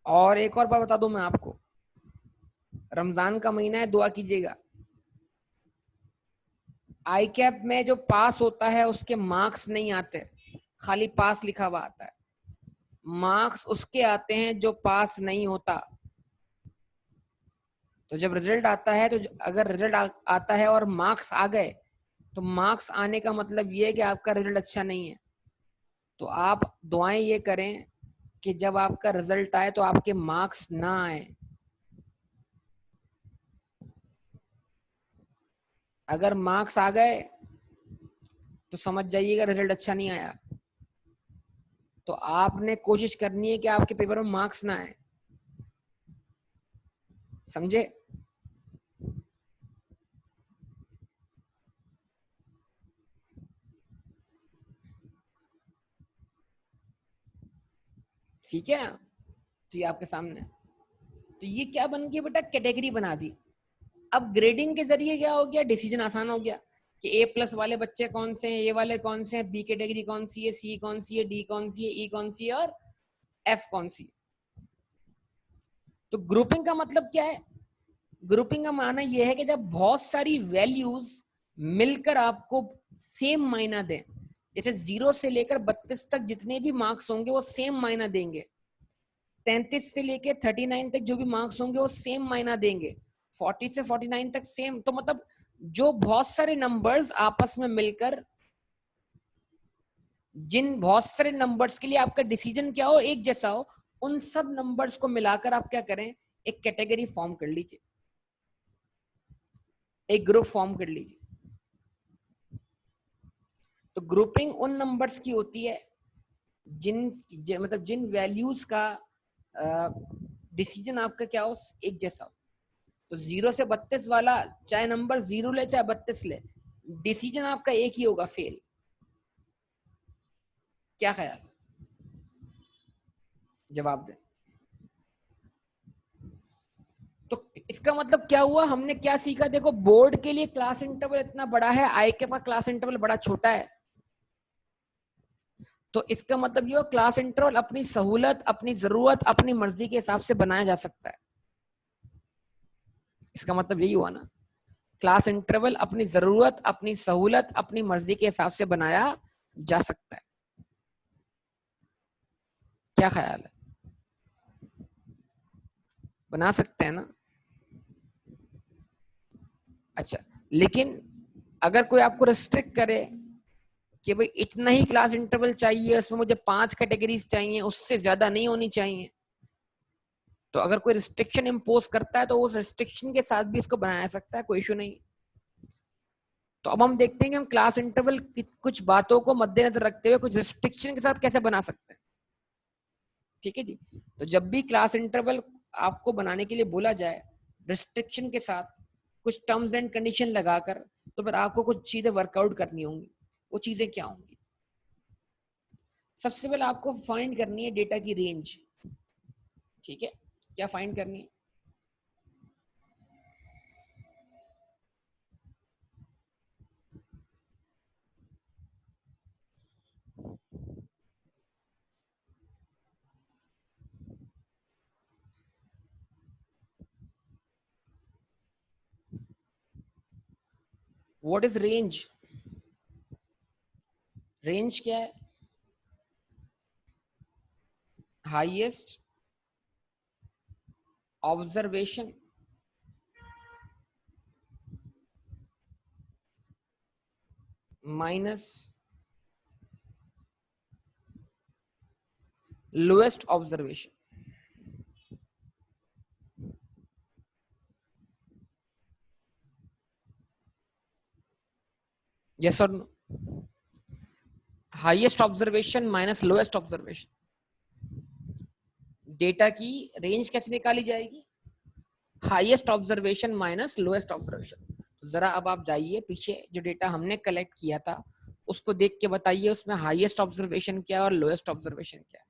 और एक और बात बता दूं मैं आपको, रमजान का महीना है, दुआ कीजिएगा। आई कैप में जो पास होता है उसके मार्क्स नहीं आते, खाली पास लिखा हुआ आता है। मार्क्स उसके आते हैं जो पास नहीं होता। तो जब रिजल्ट आता है, तो अगर रिजल्ट आता है और मार्क्स आ गए, तो मार्क्स आने का मतलब ये है कि आपका रिजल्ट अच्छा नहीं है। तो आप दुआएं ये करें कि जब आपका रिजल्ट आए तो आपके मार्क्स ना आए। अगर मार्क्स आ गए तो समझ जाइएगा रिजल्ट अच्छा नहीं आया। तो आपने कोशिश करनी है कि आपके पेपर में मार्क्स ना आए। समझे? ठीक है ना? तो ये आपके सामने, तो ये क्या बन गया बेटा, कैटेगरी बना दी। अब ग्रेडिंग के जरिए क्या हो गया, डिसीजन आसान हो गया कि ए प्लस वाले बच्चे कौन से हैं, ए वाले कौन से हैं, बी कैटेगरी कौन सी है, सी कौन सी है, डी कौन सी है, ई कौन सी है और एफ कौन सी है। तो ग्रुपिंग का मतलब क्या है? ग्रुपिंग का माना यह है कि जब बहुत सारी वैल्यूज मिलकर आपको सेम मायना दें, जैसे 0 से लेकर 32 तक जितने भी मार्क्स होंगे वो सेम मायना देंगे, 33 से लेकर 39 तक जो भी मार्क्स होंगे वो सेम मायना देंगे, 40 से 49 तक सेम। तो मतलब जो बहुत सारे नंबर्स आपस में मिलकर, जिन बहुत सारे नंबर्स के लिए आपका डिसीजन क्या हो, एक जैसा हो, उन सब नंबर्स को मिलाकर आप क्या करें, एक कैटेगरी फॉर्म कर लीजिए, एक ग्रुप फॉर्म कर लीजिए। तो ग्रुपिंग उन नंबर्स की होती है मतलब जिन वैल्यूज का डिसीजन आपका क्या हो, एक जैसा हो। तो 0 से 32 वाला, चाहे नंबर 0 ले चाहे 32 ले, डिसीजन आपका एक ही होगा, फेल। क्या ख्याल? जवाब दें। तो इसका मतलब क्या हुआ, हमने क्या सीखा? देखो, बोर्ड के लिए क्लास इंटरवल इतना बड़ा है, आई के पास क्लास इंटरवल बड़ा छोटा है। तो इसका मतलब ये, क्लास इंटरवल अपनी सहूलत, अपनी जरूरत, अपनी मर्जी के हिसाब से बनाया जा सकता है। इसका मतलब यही हुआ ना, क्लास इंटरवल अपनी जरूरत, अपनी सहूलत, अपनी मर्जी के हिसाब से बनाया जा सकता है। क्या ख्याल है? बना सकते हैं ना? अच्छा, लेकिन अगर कोई आपको रिस्ट्रिक्ट करे कि भाई इतना ही क्लास इंटरवल चाहिए, उसमें मुझे 5 कैटेगरीज चाहिए, उससे ज्यादा नहीं होनी चाहिए, तो अगर कोई रिस्ट्रिक्शन इम्पोज करता है तो उस रिस्ट्रिक्शन के साथ भी इसको बनाया सकता है, कोई इशू नहीं। तो अब हम देखते हैं कि हम क्लास इंटरवल की कुछ बातों को मद्देनजर रखते हुए कुछ रिस्ट्रिक्शन के साथ कैसे बना सकते हैं। ठीक है जी। तो जब भी क्लास इंटरवल आपको बनाने के लिए बोला जाए रिस्ट्रिक्शन के साथ कुछ टर्म्स एंड कंडीशन लगाकर, तो फिर आपको कुछ चीजें वर्कआउट करनी होंगी। वो चीजें क्या होंगी? सबसे पहले आपको फाइंड करनी है डेटा की रेंज। ठीक है, क्या फाइंड करनी है? What is range? रेंज क्या है? Highest observation minus lowest observation. Yes और no? Highest observation minus lowest observation. Data की रेंज कैसे निकाली जाएगी? Highest observation minus lowest observation. तो जरा अब आप जाइए पीछे, जो डेटा हमने कलेक्ट किया था उसको देख के बताइए उसमें हाईएस्ट ऑब्जर्वेशन क्या है और लोएस्ट ऑब्जर्वेशन क्या है।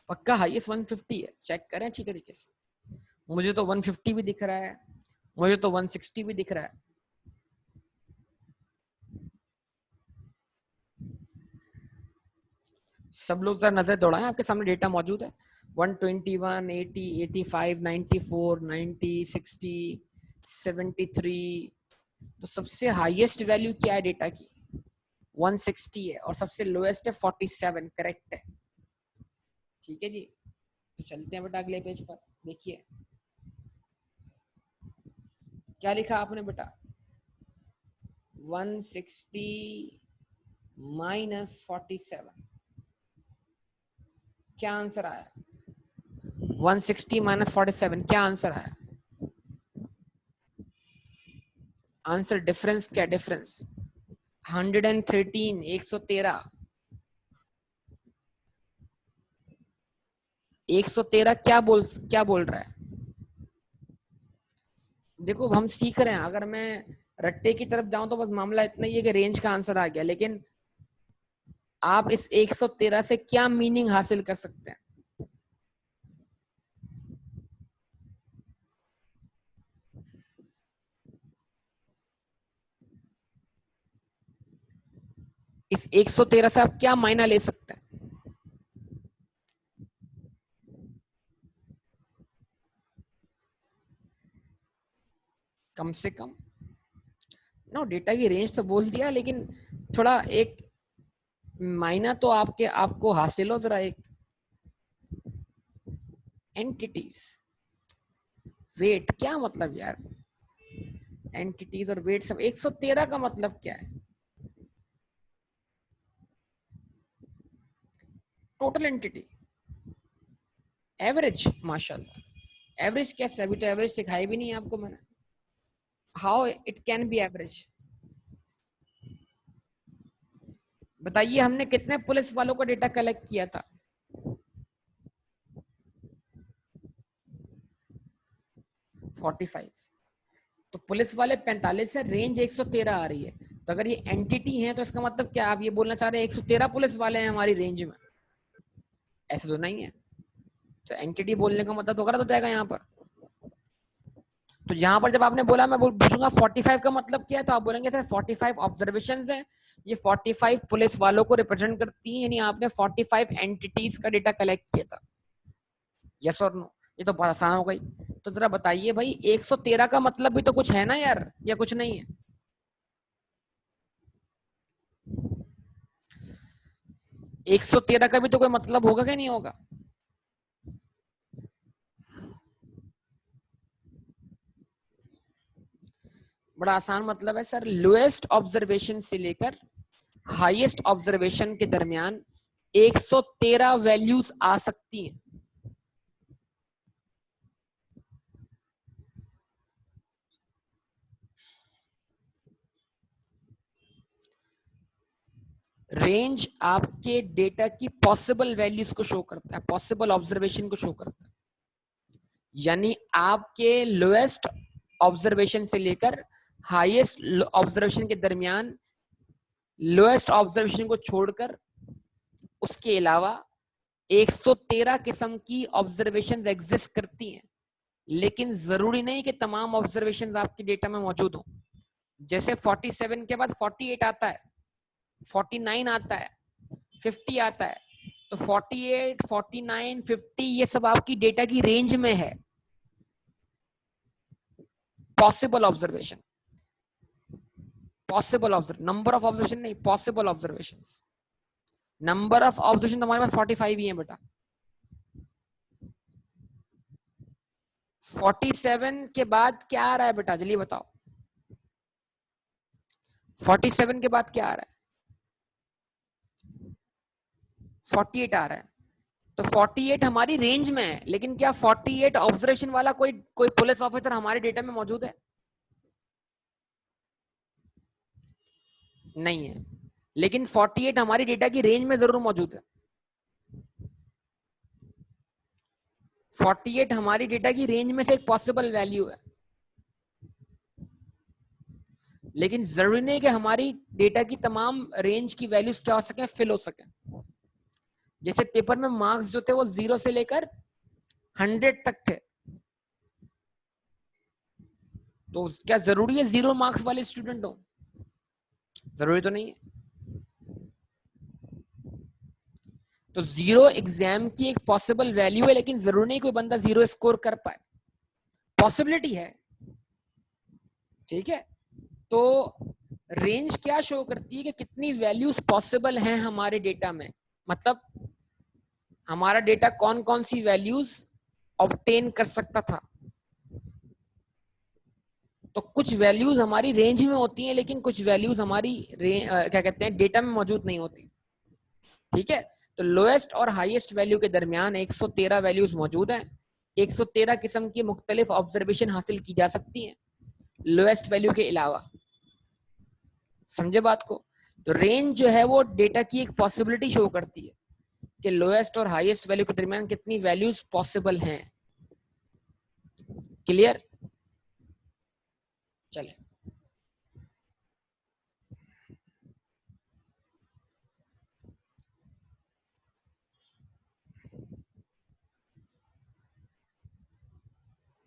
पक्का हाईएस्ट 150 है? चेक करें अच्छी तरीके से। मुझे तो 150 भी दिख रहा है, मुझे तो 160 भी दिख रहा है। सब लोग जरा नजर दौड़ाएं, आपके सामने डेटा मौजूद है। 121, 80, 85, 94, 90, 60, 73। तो सबसे हाईएस्ट वैल्यू क्या है डेटा की? 160 है, और सबसे लोएस्ट है 47। करेक्ट है। ठीक है जी, तो चलते हैं बेटा अगले पेज पर। देखिए क्या लिखा आपने बेटा? 160 माइनस 47, क्या आंसर आया? 160 माइनस 47, क्या आंसर आया? आंसर डिफरेंस क्या? डिफरेंस 113, 113। 113 क्या बोल रहा है? देखो हम सीख रहे हैं, अगर मैं रट्टे की तरफ जाऊं तो बस मामला इतना ही है कि रेंज का आंसर आ गया, लेकिन आप इस 113 से क्या मीनिंग हासिल कर सकते हैं? इस 113 से आप क्या मायना ले सकते हैं? कम से कम नो, डेटा की रेंज तो बोल दिया, लेकिन थोड़ा एक मायना तो आपको हासिल हो जरा। एक एंटिटीज वेट, क्या मतलब यार? एंटिटीज और वेट सब 113 का मतलब क्या है? Total entity, average. माशाल्लाह, एवरेज कैसे? अभी तो एवरेज सिखाई भी नहीं आपको मैंने। How it can be average? बताइए, हमने कितने पुलिस वालों का डेटा कलेक्ट किया था? 45। तो पुलिस वाले 45 से, रेंज 113 आ रही है। तो अगर ये एंटिटी है तो इसका मतलब क्या? आप ये बोलना चाह रहे हैं 113 पुलिस वाले हैं हमारी रेंज में? ऐसा तो नहीं है। तो एंटिटी बोलने का मतलब तो गलत हो जाएगा यहाँ पर। तो यहाँ पर जब आपने बोला, मैं पूछूंगा 45 का मतलब क्या है, तो आप बोलेंगे सर 45 ऑब्जर्वेशंस हैं, ये 45 पुलिस वालों को रिप्रेजेंट करती है, यानी आपने 45 एंटिटीज का डेटा कलेक्ट किया था। यस और नो? ये तो बहुत आसान हो गई। तो जरा बताइए भाई, 113 का मतलब भी तो कुछ है ना यार, या कुछ नहीं है? 113 का भी तो कोई मतलब होगा कि नहीं होगा? बड़ा आसान मतलब है सर, लोएस्ट ऑब्जर्वेशन से लेकर हाईएस्ट ऑब्जर्वेशन के दरमियान 113 वैल्यूज आ सकती हैं। रेंज आपके डेटा की पॉसिबल वैल्यूज को शो करता है, पॉसिबल ऑब्जर्वेशन को शो करता है। यानी आपके लोएस्ट ऑब्जर्वेशन से लेकर हाईएस्ट ऑब्जर्वेशन के दरमियान, लोएस्ट ऑब्जर्वेशन को छोड़कर उसके अलावा 113 किस्म की ऑब्जर्वेशंस एग्जिस्ट करती हैं, लेकिन जरूरी नहीं कि तमाम ऑब्जर्वेशंस आपके डेटा में मौजूद हो। जैसे 47 के बाद 48 आता है, 49 आता है, 50 आता है, तो 48, 49, 50 ये सब आपकी डेटा की रेंज में है। Possible observation, possible observe, number of observation नहीं, possible observations. Number of observation तो हमारे पास 45 ही है बेटा। 47 के बाद क्या आ रहा है बेटा, जल्दी बताओ। 47 के बाद क्या आ रहा है? 48 आ रहा है। तो 48 हमारी रेंज में है, लेकिन क्या 48 ऑब्जर्वेशन वाला कोई कोई पुलिस ऑफिसर हमारे डेटा में मौजूद है? नहीं है, लेकिन 48 हमारी डेटा की रेंज में जरूर मौजूद है। 48 हमारी डेटा की रेंज में से एक पॉसिबल वैल्यू है, लेकिन जरूरी नहीं कि हमारी डेटा की तमाम रेंज की वैल्यूज क्या हो सके, फिल हो सके। जैसे पेपर में मार्क्स जो थे वो 0 से लेकर 100 तक थे, तो क्या जरूरी है 0 मार्क्स वाले स्टूडेंट हो? जरूरी तो नहीं है। तो 0 एग्जाम की एक पॉसिबल वैल्यू है, लेकिन जरूरी नहीं कोई बंदा 0 स्कोर कर पाए, पॉसिबिलिटी है। ठीक है, तो रेंज क्या शो करती है कि कितनी वैल्यूज पॉसिबल हैं हमारे डेटा में, मतलब हमारा डेटा कौन कौन सी वैल्यूज ऑब्टेन कर सकता था। तो कुछ वैल्यूज हमारी रेंज में होती हैं, लेकिन कुछ वैल्यूज हमारी क्या कहते हैं, डेटा में मौजूद नहीं होती। ठीक है, तो लोएस्ट और हाईएस्ट वैल्यू के दरमियान 113 वैल्यूज मौजूद हैं। 113 किस्म की मुख्तलिफ ऑब्जर्वेशन हासिल की जा सकती हैं लोएस्ट वैल्यू के अलावा। समझे बात को? तो रेंज जो है वो डेटा की एक पॉसिबिलिटी शो करती है कि लोएस्ट और हाईएस्ट वैल्यू के दरमियान कितनी वैल्यूज पॉसिबल हैं। क्लियर? चले,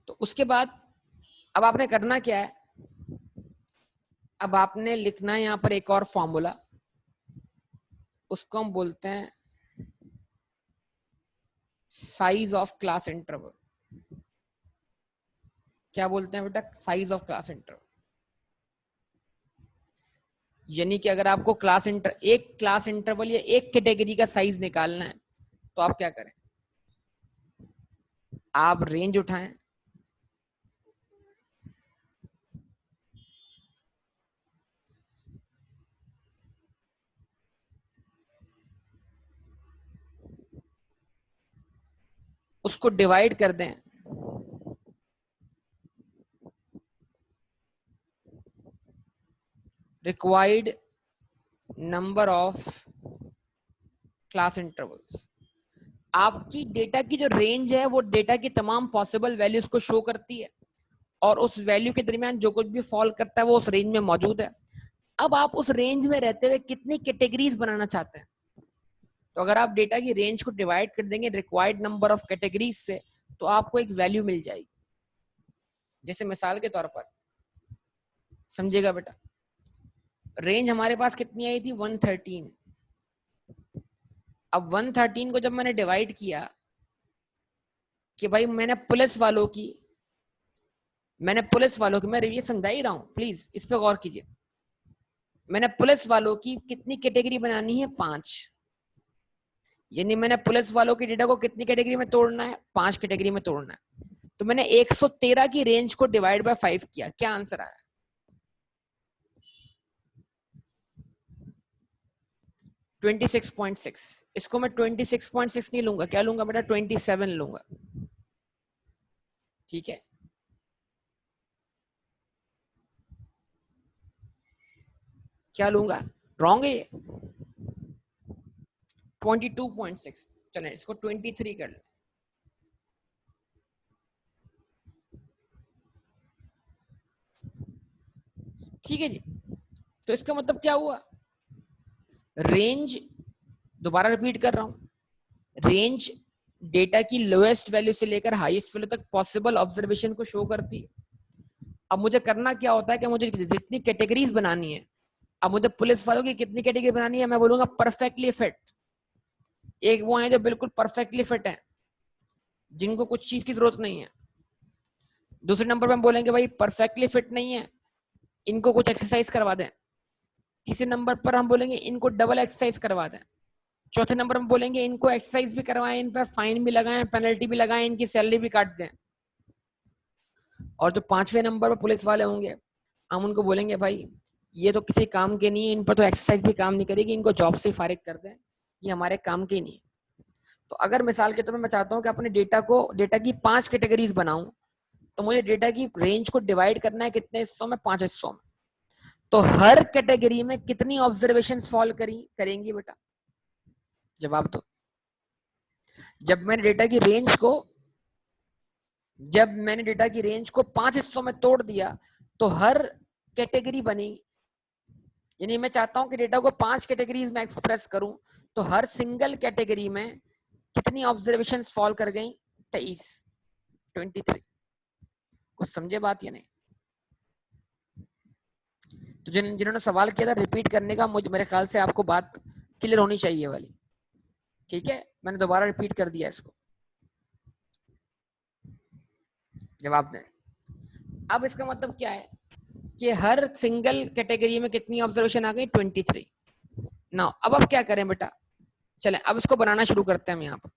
तो उसके बाद अब आपने करना क्या है, अब आपने लिखना है यहां पर एक और फॉर्मूला, उसको हम बोलते हैं साइज ऑफ क्लास इंटरवल। क्या बोलते हैं बेटा? Size of class interval. यानी कि अगर आपको एक क्लास इंटरवल या एक कैटेगरी का साइज निकालना है, तो आप क्या करें, आप रेंज उठाएं, उसको डिवाइड कर दें required number of class intervals. आपकी डेटा की जो रेंज है वो डेटा की तमाम पॉसिबल वैल्यूज को शो करती है, और उस वैल्यू के दरमियान जो कुछ भी फॉल करता है वो उस रेंज में मौजूद है। अब आप उस रेंज में रहते हुए कितनी कैटेगरीज बनाना चाहते हैं, तो अगर आप डेटा की रेंज को डिवाइड कर देंगे रिक्वायर्ड नंबर ऑफ कैटेगरीज से, तो आपको एक वैल्यू मिल जाएगी। जैसे मिसाल के तौर पर समझेगा बेटा, रेंज हमारे पास कितनी आई थी, 113। अब 113 को जब मैंने डिवाइड किया कि भाई मैंने पुलिस वालों की, मैं ये समझा ही रहा हूं, प्लीज इस पे गौर कीजिए। मैंने पुलिस वालों की कितनी कैटेगरी बनानी है, 5। यानी मैंने पुलिस वालों के डेटा को कितनी कैटेगरी में तोड़ना है, 5 कैटेगरी में तोड़ना है। तो मैंने 113 की रेंज को डिवाइड बाय 5 किया, क्या आंसर आया? 26.6। इसको मैं 26.6 नहीं लूंगा, क्या लूंगा बेटा, 27 लूंगा। ठीक है, क्या लूंगा? रॉन्ग है ये? 22.6, चलें इसको 23 कर लें। ठीक है जी, तो इसका मतलब क्या हुआ, रेंज, दोबारा रिपीट कर रहा हूं, रेंज डेटा की लोएस्ट वैल्यू से लेकर हाईएस्ट वैल्यू तक पॉसिबल ऑब्जर्वेशन को शो करती है। अब मुझे करना क्या होता है कि मुझे जितनी कैटेगरीज बनानी है, अब मुझे पुलिस वालों की कितनी कैटेगरी बनानी है, मैं बोलूंगा परफेक्टली फिट। एक वो है जो बिल्कुल परफेक्टली फिट है, जिनको कुछ चीज की जरूरत नहीं है। दूसरे नंबर पे हम बोलेंगे भाई परफेक्टली फिट नहीं है, इनको कुछ एक्सरसाइज करवा दें। तीसरे नंबर पर हम बोलेंगे इनको डबल एक्सरसाइज करवा दें। चौथे नंबर में बोलेंगे इनको एक्सरसाइज भी करवाएं, इन पर फाइन भी लगाएं, पेनल्टी भी लगाएं, इनकी सैलरी भी काट दें। और जो पांचवें नंबर पर पुलिस वाले होंगे, हम उनको बोलेंगे भाई ये तो किसी काम के नहीं है, इन पर तो एक्सरसाइज भी काम नहीं करेगी, इनको जॉब से फारिग कर दें, ये हमारे काम के नहीं है। तो अगर मिसाल के तौर पर मैं चाहता हूँ कि अपने डेटा की 5 कैटेगरीज बनाऊं, तो मुझे डेटा की रेंज को डिवाइड करना है कितने हिस्सों में, 5 हिस्सों में। तो हर कैटेगरी में कितनी ऑब्जर्वेशन फॉल करेंगी बेटा, जवाब दो। जब मैंने डेटा की रेंज को 5 हिस्सों में तोड़ दिया, तो हर कैटेगरी बनी, यानी मैं चाहता हूं कि डेटा को 5 कैटेगरीज में एक्सप्रेस करूं, तो हर सिंगल कैटेगरी में कितनी ऑब्जर्वेशन फॉल कर गई, 23। कुछ समझे बात या नहीं? तो जिन्होंने सवाल किया था रिपीट करने का, मुझे मेरे ख्याल से आपको बात क्लियर होनी चाहिए वाली। ठीक है, मैंने दोबारा रिपीट कर दिया इसको, जवाब दें। अब इसका मतलब क्या है कि हर सिंगल कैटेगरी में कितनी ऑब्जर्वेशन आ गई, 23। नाउ अब क्या करें बेटा, चलें अब इसको बनाना शुरू करते हैं हम यहाँ पर।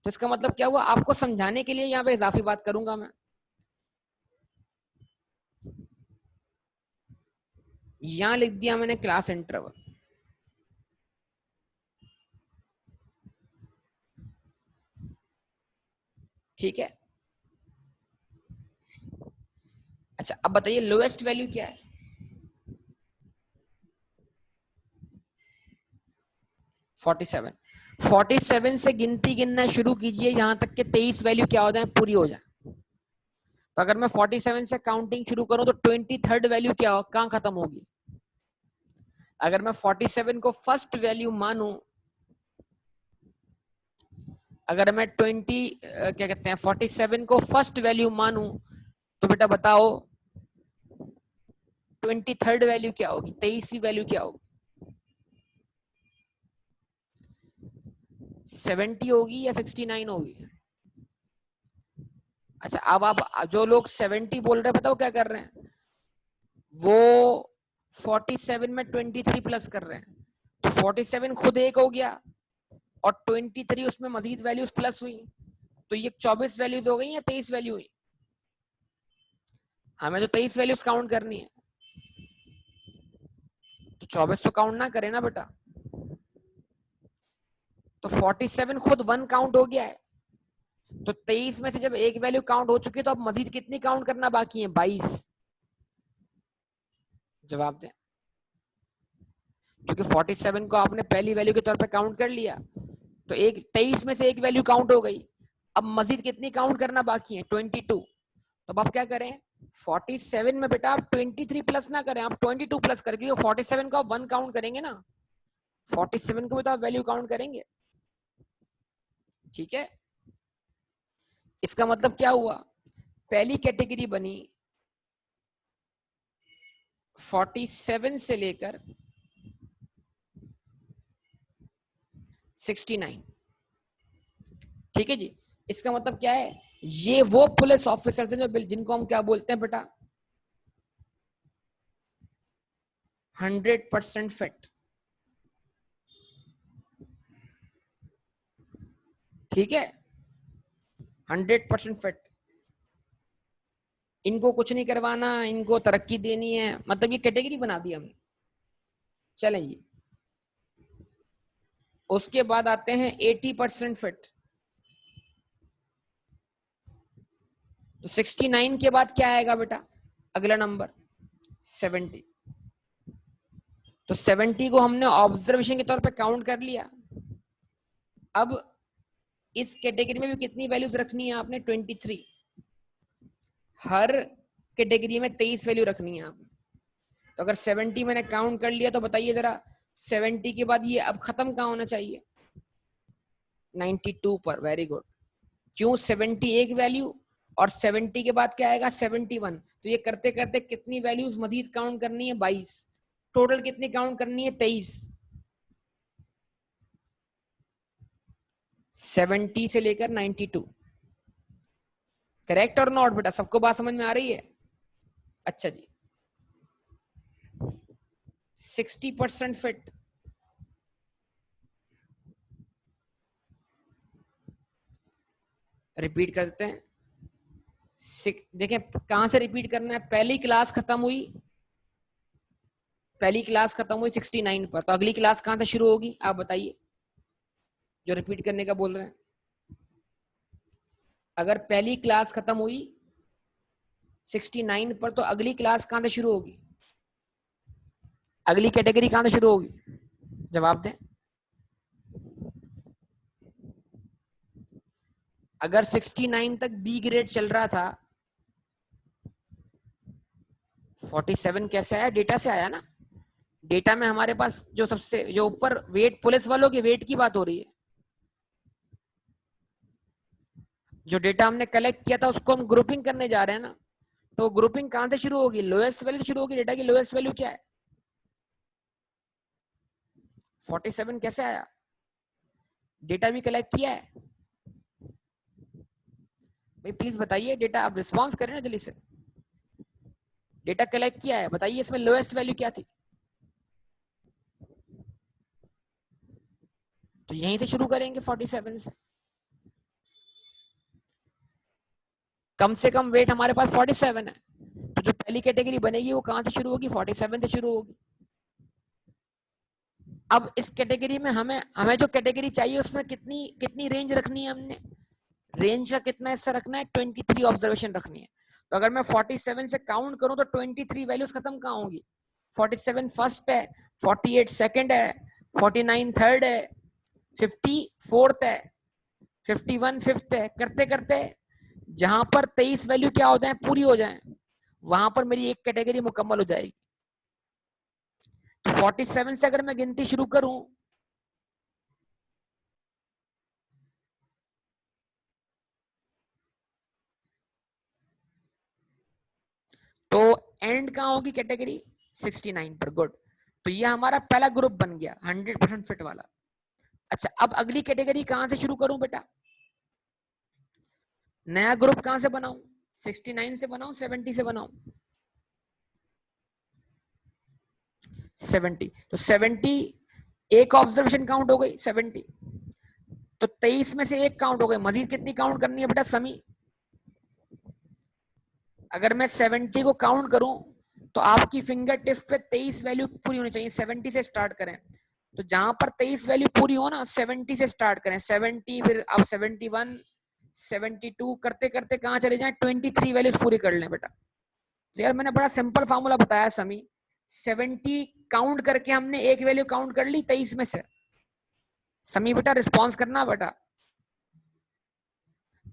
तो इसका मतलब क्या हुआ, आपको समझाने के लिए यहाँ पे इजाफी बात करूंगा मैं। यहां लिख दिया मैंने क्लास इंटरवल। ठीक है, अच्छा अब बताइए लोएस्ट वैल्यू क्या है, 47 से गिनती गिनना शुरू कीजिए यहां तक कि 23 वैल्यू क्या हो जाए, पूरी हो जाए। तो अगर मैं 47 से काउंटिंग शुरू करूं तो 23rd वैल्यू क्या हो, कहां खत्म होगी। अगर मैं 47 को फर्स्ट वैल्यू मानूं, अगर मैं 47 को फर्स्ट वैल्यू मानूं, तो बेटा बताओ 23rd वैल्यू क्या होगी, 23वीं वैल्यू क्या होगी, 70 होगी या 69 होगी। अच्छा अब आप जो लोग 70 बोल रहे हैं, बताओ क्या कर रहे हैं, वो 47 में 23 प्लस कर रहे हैं। तो 47 खुद एक हो गया और 23 उसमें मजीद वैल्यूज प्लस हुई, तो ये 24 वैल्यू हो गई या 23 वैल्यू हुई। हमें तो 23 वैल्यूज काउंट करनी है, तो 24 तो काउंट ना करे ना बेटा। तो 47 खुद 1 काउंट हो गया है, तो 23 में से जब एक वैल्यू काउंट हो चुकी है, तो अब मजीद कितनी काउंट करना बाकी है, 22। जवाब दें, क्योंकि 47 को आपने पहली वैल्यू के तौर पे काउंट कर लिया, तो 23 में से एक वैल्यू काउंट हो गई, अब मजीद कितनी काउंट करना बाकी है, 22। तो अब आप क्या करें, 47 में बेटा आप 23 प्लस ना करें, आप 22 प्लस करके 47 को आप 1 काउंट करेंगे ना, 47 को भी तो आप वैल्यू काउंट करेंगे। ठीक है, इसका मतलब क्या हुआ, पहली कैटेगरी बनी 47 से लेकर 69। ठीक है जी, इसका मतलब क्या है, ये वो पुलिस ऑफिसर्स हैं जो जिनको हम क्या बोलते हैं बेटा, 100% फिट। ठीक है, 100% फिट, इनको कुछ नहीं करवाना, इनको तरक्की देनी है, मतलब ये कैटेगरी बना दी हमने। चलें जी, उसके बाद आते हैं 80% फिट। तो 69 के बाद क्या आएगा बेटा, अगला नंबर 70। तो 70 को हमने ऑब्जर्वेशन के तौर पे काउंट कर लिया, अब इस कैटेगरी में भी कितनी वैल्यूज रखनी है आपने? 23। हर कैटेगरी में 23 वैल्यू रखनी है आपने। तो अगर 70 मैंने काउंट कर लिया तो बताइए जरा 70 के बाद ये अब खत्म कहाँ होना चाहिए? 92 पर। Very good. क्यों? 70 एक वैल्यू और 70 के बाद क्या आएगा? 71। तो ये करते करते कितनी वैल्यूज मजीद काउंट करनी है? 22। टोटल कितनी काउंट करनी है? 23। 70 से लेकर 92। करेक्ट और नॉट बेटा? सबको बात समझ में आ रही है? अच्छा जी। 60% फिट। रिपीट कर देते हैं। देखें कहां से रिपीट करना है। पहली क्लास खत्म हुई, पहली क्लास खत्म हुई 69 पर, तो अगली क्लास कहां से शुरू होगी आप बताइए, जो रिपीट करने का बोल रहे हैं। अगर पहली क्लास खत्म हुई 69 पर, तो अगली क्लास कहां से शुरू होगी? अगली कैटेगरी कहां से शुरू होगी? जवाब दें। अगर 69 तक बी ग्रेड चल रहा था, 47 कैसे आया? डेटा से आया ना। डेटा में हमारे पास जो सबसे जो ऊपर वेट, पुलिस वालों के वेट की बात हो रही है। जो डेटा हमने कलेक्ट किया था उसको हम ग्रुपिंग करने जा रहे हैं ना। तो ग्रुपिंग कहां से शुरू होगी? लोएस्ट वैल्यू से शुरू होगी। डेटा की लोएस्ट वैल्यू क्या है? 47 कैसे आया? डेटा भी कलेक्ट किया है भाई, प्लीज बताइए। डेटा आप रिस्पॉन्स करें ना जल्दी से। डेटा कलेक्ट किया है, बताइए इसमें लोएस्ट वैल्यू क्या थी? तो यहीं से शुरू करेंगे 47 से। कम से कम वेट हमारे पास 47 है, तो जो पहली कैटेगरी बनेगी वो कहां से शुरू होगी? 47 से शुरू होगी। अब इस कैटेगरी में हमें हमें जो कैटेगरी चाहिए उसमें कितनी कितनी रेंज रखनी है हमने? रेंज का कितना हिस्सा रखना है? 23 ऑब्जर्वेशन रखनी है। तो अगर मैं 47 से काउंट करूं तो 23 वैल्यूज खत्म कहां होंगी? 47 फर्स्ट है, 48 सेकंड है, 49 थर्ड है, 50 फोर्थ है, 51 फिफ्थ है। करते करते जहां पर 23 वैल्यू क्या हो जाए, पूरी हो जाए, वहां पर मेरी एक कैटेगरी मुकम्मल हो जाएगी। तो 47 से अगर मैं गिनती शुरू करूं, तो एंड कहां होगी कैटेगरी? 69 पर। गुड। तो ये हमारा पहला ग्रुप बन गया 100% फिट वाला। अच्छा, अब अगली कैटेगरी कहां से शुरू करूं बेटा? नया ग्रुप कहां से बनाऊं? 69 से बनाऊं, 70 से बनाऊं? 70। तो 70 एक ऑब्जर्वेशन काउंट हो गई 70। तो 23 में से एक काउंट हो गई, मजीद कितनी काउंट करनी है बेटा समी? अगर मैं 70 को काउंट करूं तो आपकी फिंगर टिप पे 23 वैल्यू पूरी होनी चाहिए। 70 से स्टार्ट करें, तो जहां पर 23 वैल्यू पूरी हो ना, 70 से स्टार्ट करें। 70 फिर आप 71 72 करते करते कहां चले जाएं? 23 वैल्यूज पूरी कर लें बेटा। तो यार मैंने बड़ा सिंपल फार्मूला बताया समी। 70 काउंट करके हमने एक वैल्यू काउंट कर ली 23 में से। समी बेटा रिस्पॉन्स करना बेटा।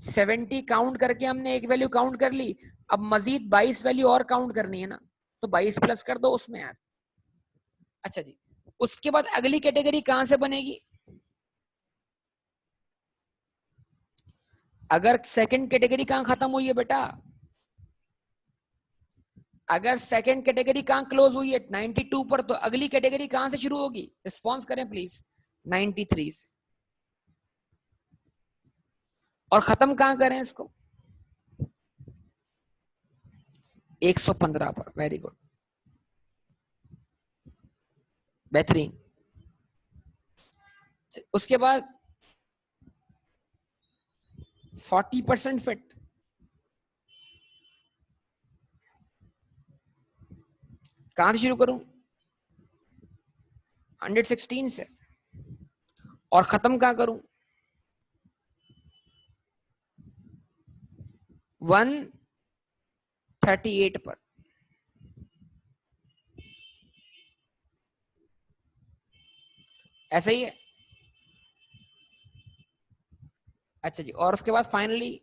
70 काउंट करके हमने एक वैल्यू काउंट कर ली, अब मजीद 22 वैल्यू और काउंट करनी है ना, तो 22 प्लस कर दो उसमें यार। अच्छा जी, उसके बाद अगली कैटेगरी कहां से बनेगी? अगर सेकंड कैटेगरी कहां खत्म हुई है बेटा? अगर सेकंड कैटेगरी कहां क्लोज हुई है? 92 पर। तो अगली कैटेगरी कहां से शुरू होगी? रिस्पॉन्स करें प्लीज। 93 से। और खत्म कहां करें इसको? 115 पर। वेरी गुड, बेहतरीन। उसके बाद 40% फिट। कहां से शुरू करूं? 116 से। और खत्म कहां करूं? 138 पर। ऐसा ही है। अच्छा जी, और उसके बाद फाइनली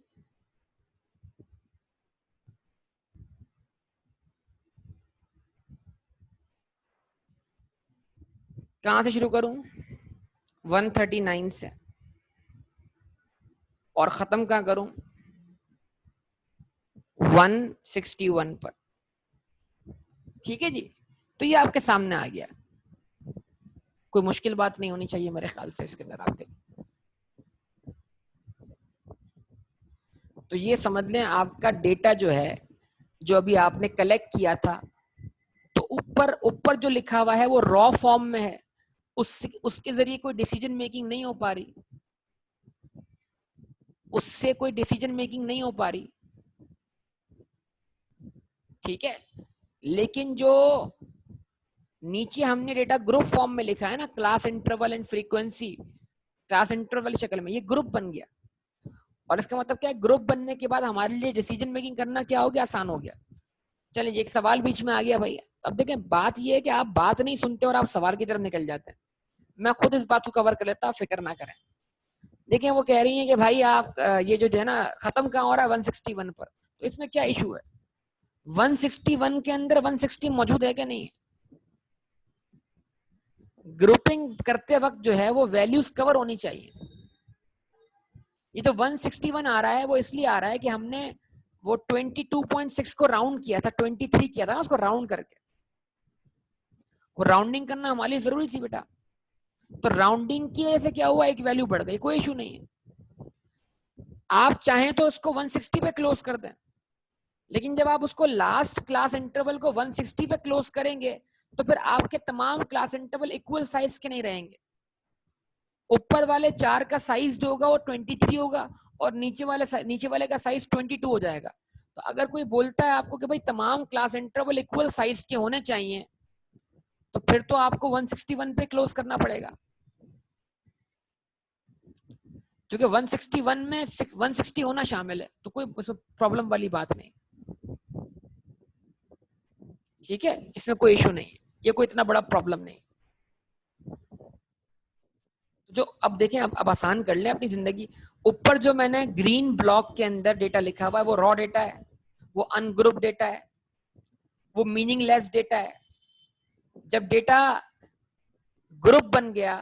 कहां से शुरू करूं? 139 से, और खत्म कहां करूं? 161 पर। ठीक है जी, तो ये आपके सामने आ गया। कोई मुश्किल बात नहीं होनी चाहिए मेरे ख्याल से इसके अंदर आपके लिए। तो ये समझ लें आपका डेटा जो है, जो अभी आपने कलेक्ट किया था, तो ऊपर ऊपर जो लिखा हुआ है वो रॉ फॉर्म में है, उसके जरिए कोई डिसीजन मेकिंग नहीं हो पा रही, उससे कोई डिसीजन मेकिंग नहीं हो पा रही। ठीक है, लेकिन जो नीचे हमने डेटा ग्रुप फॉर्म में लिखा है ना, class interval and frequency, class interval शक्ल में ये ग्रुप बन गया। और इसका मतलब क्या है, ग्रुप बनने के बाद हमारे लिए डिसीजन मेकिंग करना क्या हो गया, आसान हो गया। चलिए एक सवाल बीच में आ गया भैया। अब देखें, बात ये है कि आप बात नहीं सुनते और आप सवाल की तरफ निकल जाते हैं। मैं खुद इस बात को कवर कर लेता, फिक्र ना करें। देखिए वो कह रही है कि भाई आप ये जो है ना खत्म कहाँ हो रहा है 161 पर, तो इसमें क्या इशू है? 161 के अंदर 160 मौजूद है क्या? नहीं। ग्रुपिंग करते वक्त जो है वो वैल्यूज कवर होनी चाहिए। ये तो 161 आ रहा है, वो इसलिए आ रहा है कि हमने वो 22.6 को राउंड किया था, 23 किया था ना उसको राउंड करके। वो राउंडिंग करना हमारे लिए जरूरी थी बेटा। तो राउंडिंग की वजह से क्या हुआ, एक वैल्यू बढ़ गई, कोई इशू नहीं है। आप चाहें तो उसको 160 पे क्लोज कर दें, लेकिन जब आप उसको लास्ट क्लास इंटरवल को 160 पे क्लोज करेंगे तो फिर आपके तमाम क्लास इंटरवल इक्वल साइज के नहीं रहेंगे। ऊपर वाले 4 का साइज जो होगा वो 23 होगा, और नीचे वाले का साइज 22 हो जाएगा। तो अगर कोई बोलता है आपको कि भाई तमाम क्लास इंटरवल इक्वल साइज के होने चाहिए, तो फिर तो आपको 161 पे क्लोज करना पड़ेगा, क्योंकि 161 में 160 होना शामिल है, तो कोई उसमें प्रॉब्लम वाली बात नहीं। ठीक है, इसमें कोई इशू नहीं है, ये कोई इतना बड़ा प्रॉब्लम नहीं। जो अब देखें, अब आसान कर लें अपनी जिंदगी। ऊपर जो मैंने ग्रीन ब्लॉक के अंदर डेटा लिखा हुआ है वो रॉ डेटा है, वो अनग्रुप डेटा है, वो मीनिंगलेस डेटा है। जब डेटा ग्रुप बन गया,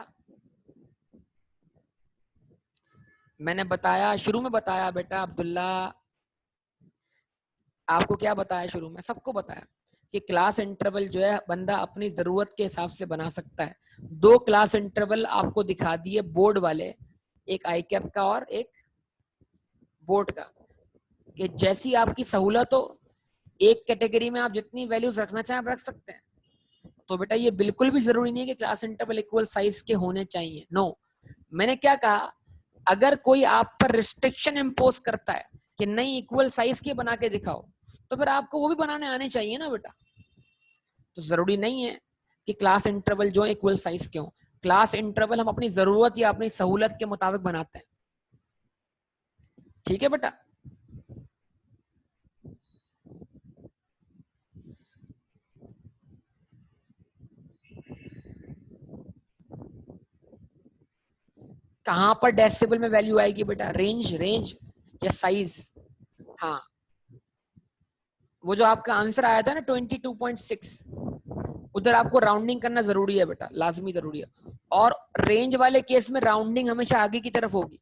मैंने बताया शुरू में, बताया बेटा अब्दुल्ला, आपको क्या बताया शुरू में, सबको बताया कि क्लास इंटरवल जो है बंदा अपनी जरूरत के हिसाब से बना सकता है। 2 क्लास इंटरवल आपको दिखा दिए बोर्ड वाले, एक आई कैप का और एक बोर्ड का, कि जैसी आपकी सहूलत हो, एक कैटेगरी में आप जितनी वैल्यूज रखना चाहें आप रख सकते हैं। तो बेटा ये बिल्कुल भी जरूरी नहीं है कि क्लास इंटरवल इक्वल साइज के होने चाहिए, नो। मैंने क्या कहा, अगर कोई आप पर रिस्ट्रिक्शन इम्पोज करता है कि नहीं इक्वल साइज के बना के दिखाओ, तो फिर आपको वो भी बनाने आने चाहिए ना बेटा। तो जरूरी नहीं है कि क्लास इंटरवल जो इक्वल साइज के हो। क्लास इंटरवल हम अपनी जरूरत या अपनी सहूलत के मुताबिक बनाते हैं। ठीक है बेटा। कहां पर डेसिबल में वैल्यू आएगी बेटा? रेंज, रेंज या साइज? हाँ, वो जो आपका आंसर आया था ना 22.6, उधर आपको राउंडिंग करना जरूरी है बेटा, लाजमी जरूरी है। और रेंज वाले केस में राउंडिंग हमेशा आगे की तरफ होगी।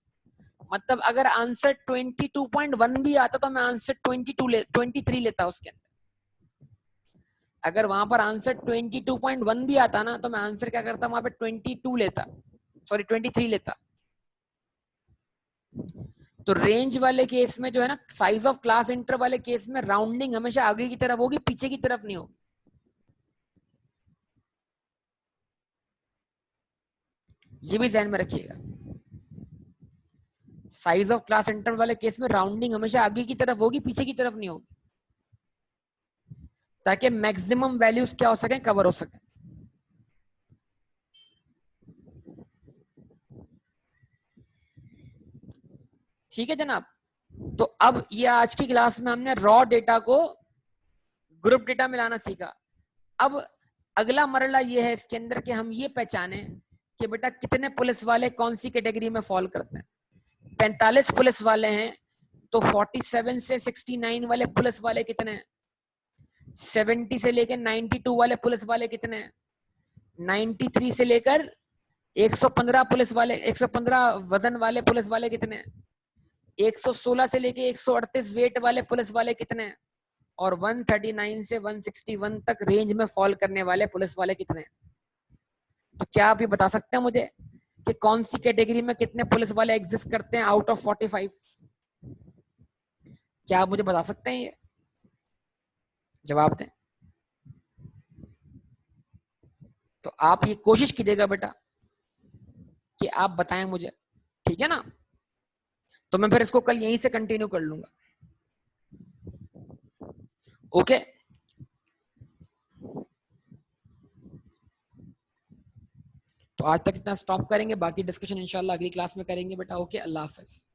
मतलब अगर आंसर 22.1 भी आता तो मैं आंसर 23 लेता उसके अंदर। अगर वहां पर आंसर 22.1 भी आता ना, तो मैं आंसर क्या करता, वहां पे 22 लेता, सॉरी 23 लेता। तो रेंज वाले केस में जो है ना, साइज ऑफ क्लास इंटर वाले केस में राउंडिंग हमेशा आगे की तरफ होगी, पीछे की तरफ नहीं होगी। ये भी ध्यान में रखिएगा। साइज ऑफ क्लास इंटर वाले केस में राउंडिंग हमेशा आगे की तरफ होगी, पीछे की तरफ नहीं होगी, ताकि मैक्सिमम वैल्यूज क्या हो सके, कवर हो सके। ठीक है जनाब। तो अब ये आज की क्लास में हमने रॉ डेटा को ग्रुप डेटा में लाना सीखा। अब अगला मरला ये है इसके अंदर कि हम ये पहचाने कि बेटा कितने पुलिस वाले कौन सी कैटेगरी में फॉल करते हैं। 45 पुलिस वाले हैं तो 47 से 69 वाले पुलिस वाले कितने हैं? 70 से लेकर 92 वाले पुलिस वाले कितने हैं? 93 से लेकर 115 पुलिस वाले, 115 वजन वाले पुलिस वाले कितने हैं? 116 से लेके 138 वेट वाले पुलिस वाले कितने हैं? और 139 से 161 तक रेंज में फॉल करने वाले पुलिस वाले कितने हैं? तो क्या आप ये बता सकते हैं मुझे कि कौन सी कैटेगरी में कितने पुलिस वाले एग्जिस्ट करते हैं आउट ऑफ 45? क्या आप मुझे बता सकते हैं? ये जवाब दें। तो आप ये कोशिश कीजिएगा बेटा कि आप बताएं मुझे, ठीक है ना? तो मैं फिर इसको कल यहीं से कंटिन्यू कर लूंगा। ओके, तो आज तक इतना स्टॉप करेंगे, बाकी डिस्कशन इंशाल्लाह अगली क्लास में करेंगे बेटा। ओके, अल्लाह हाफिज।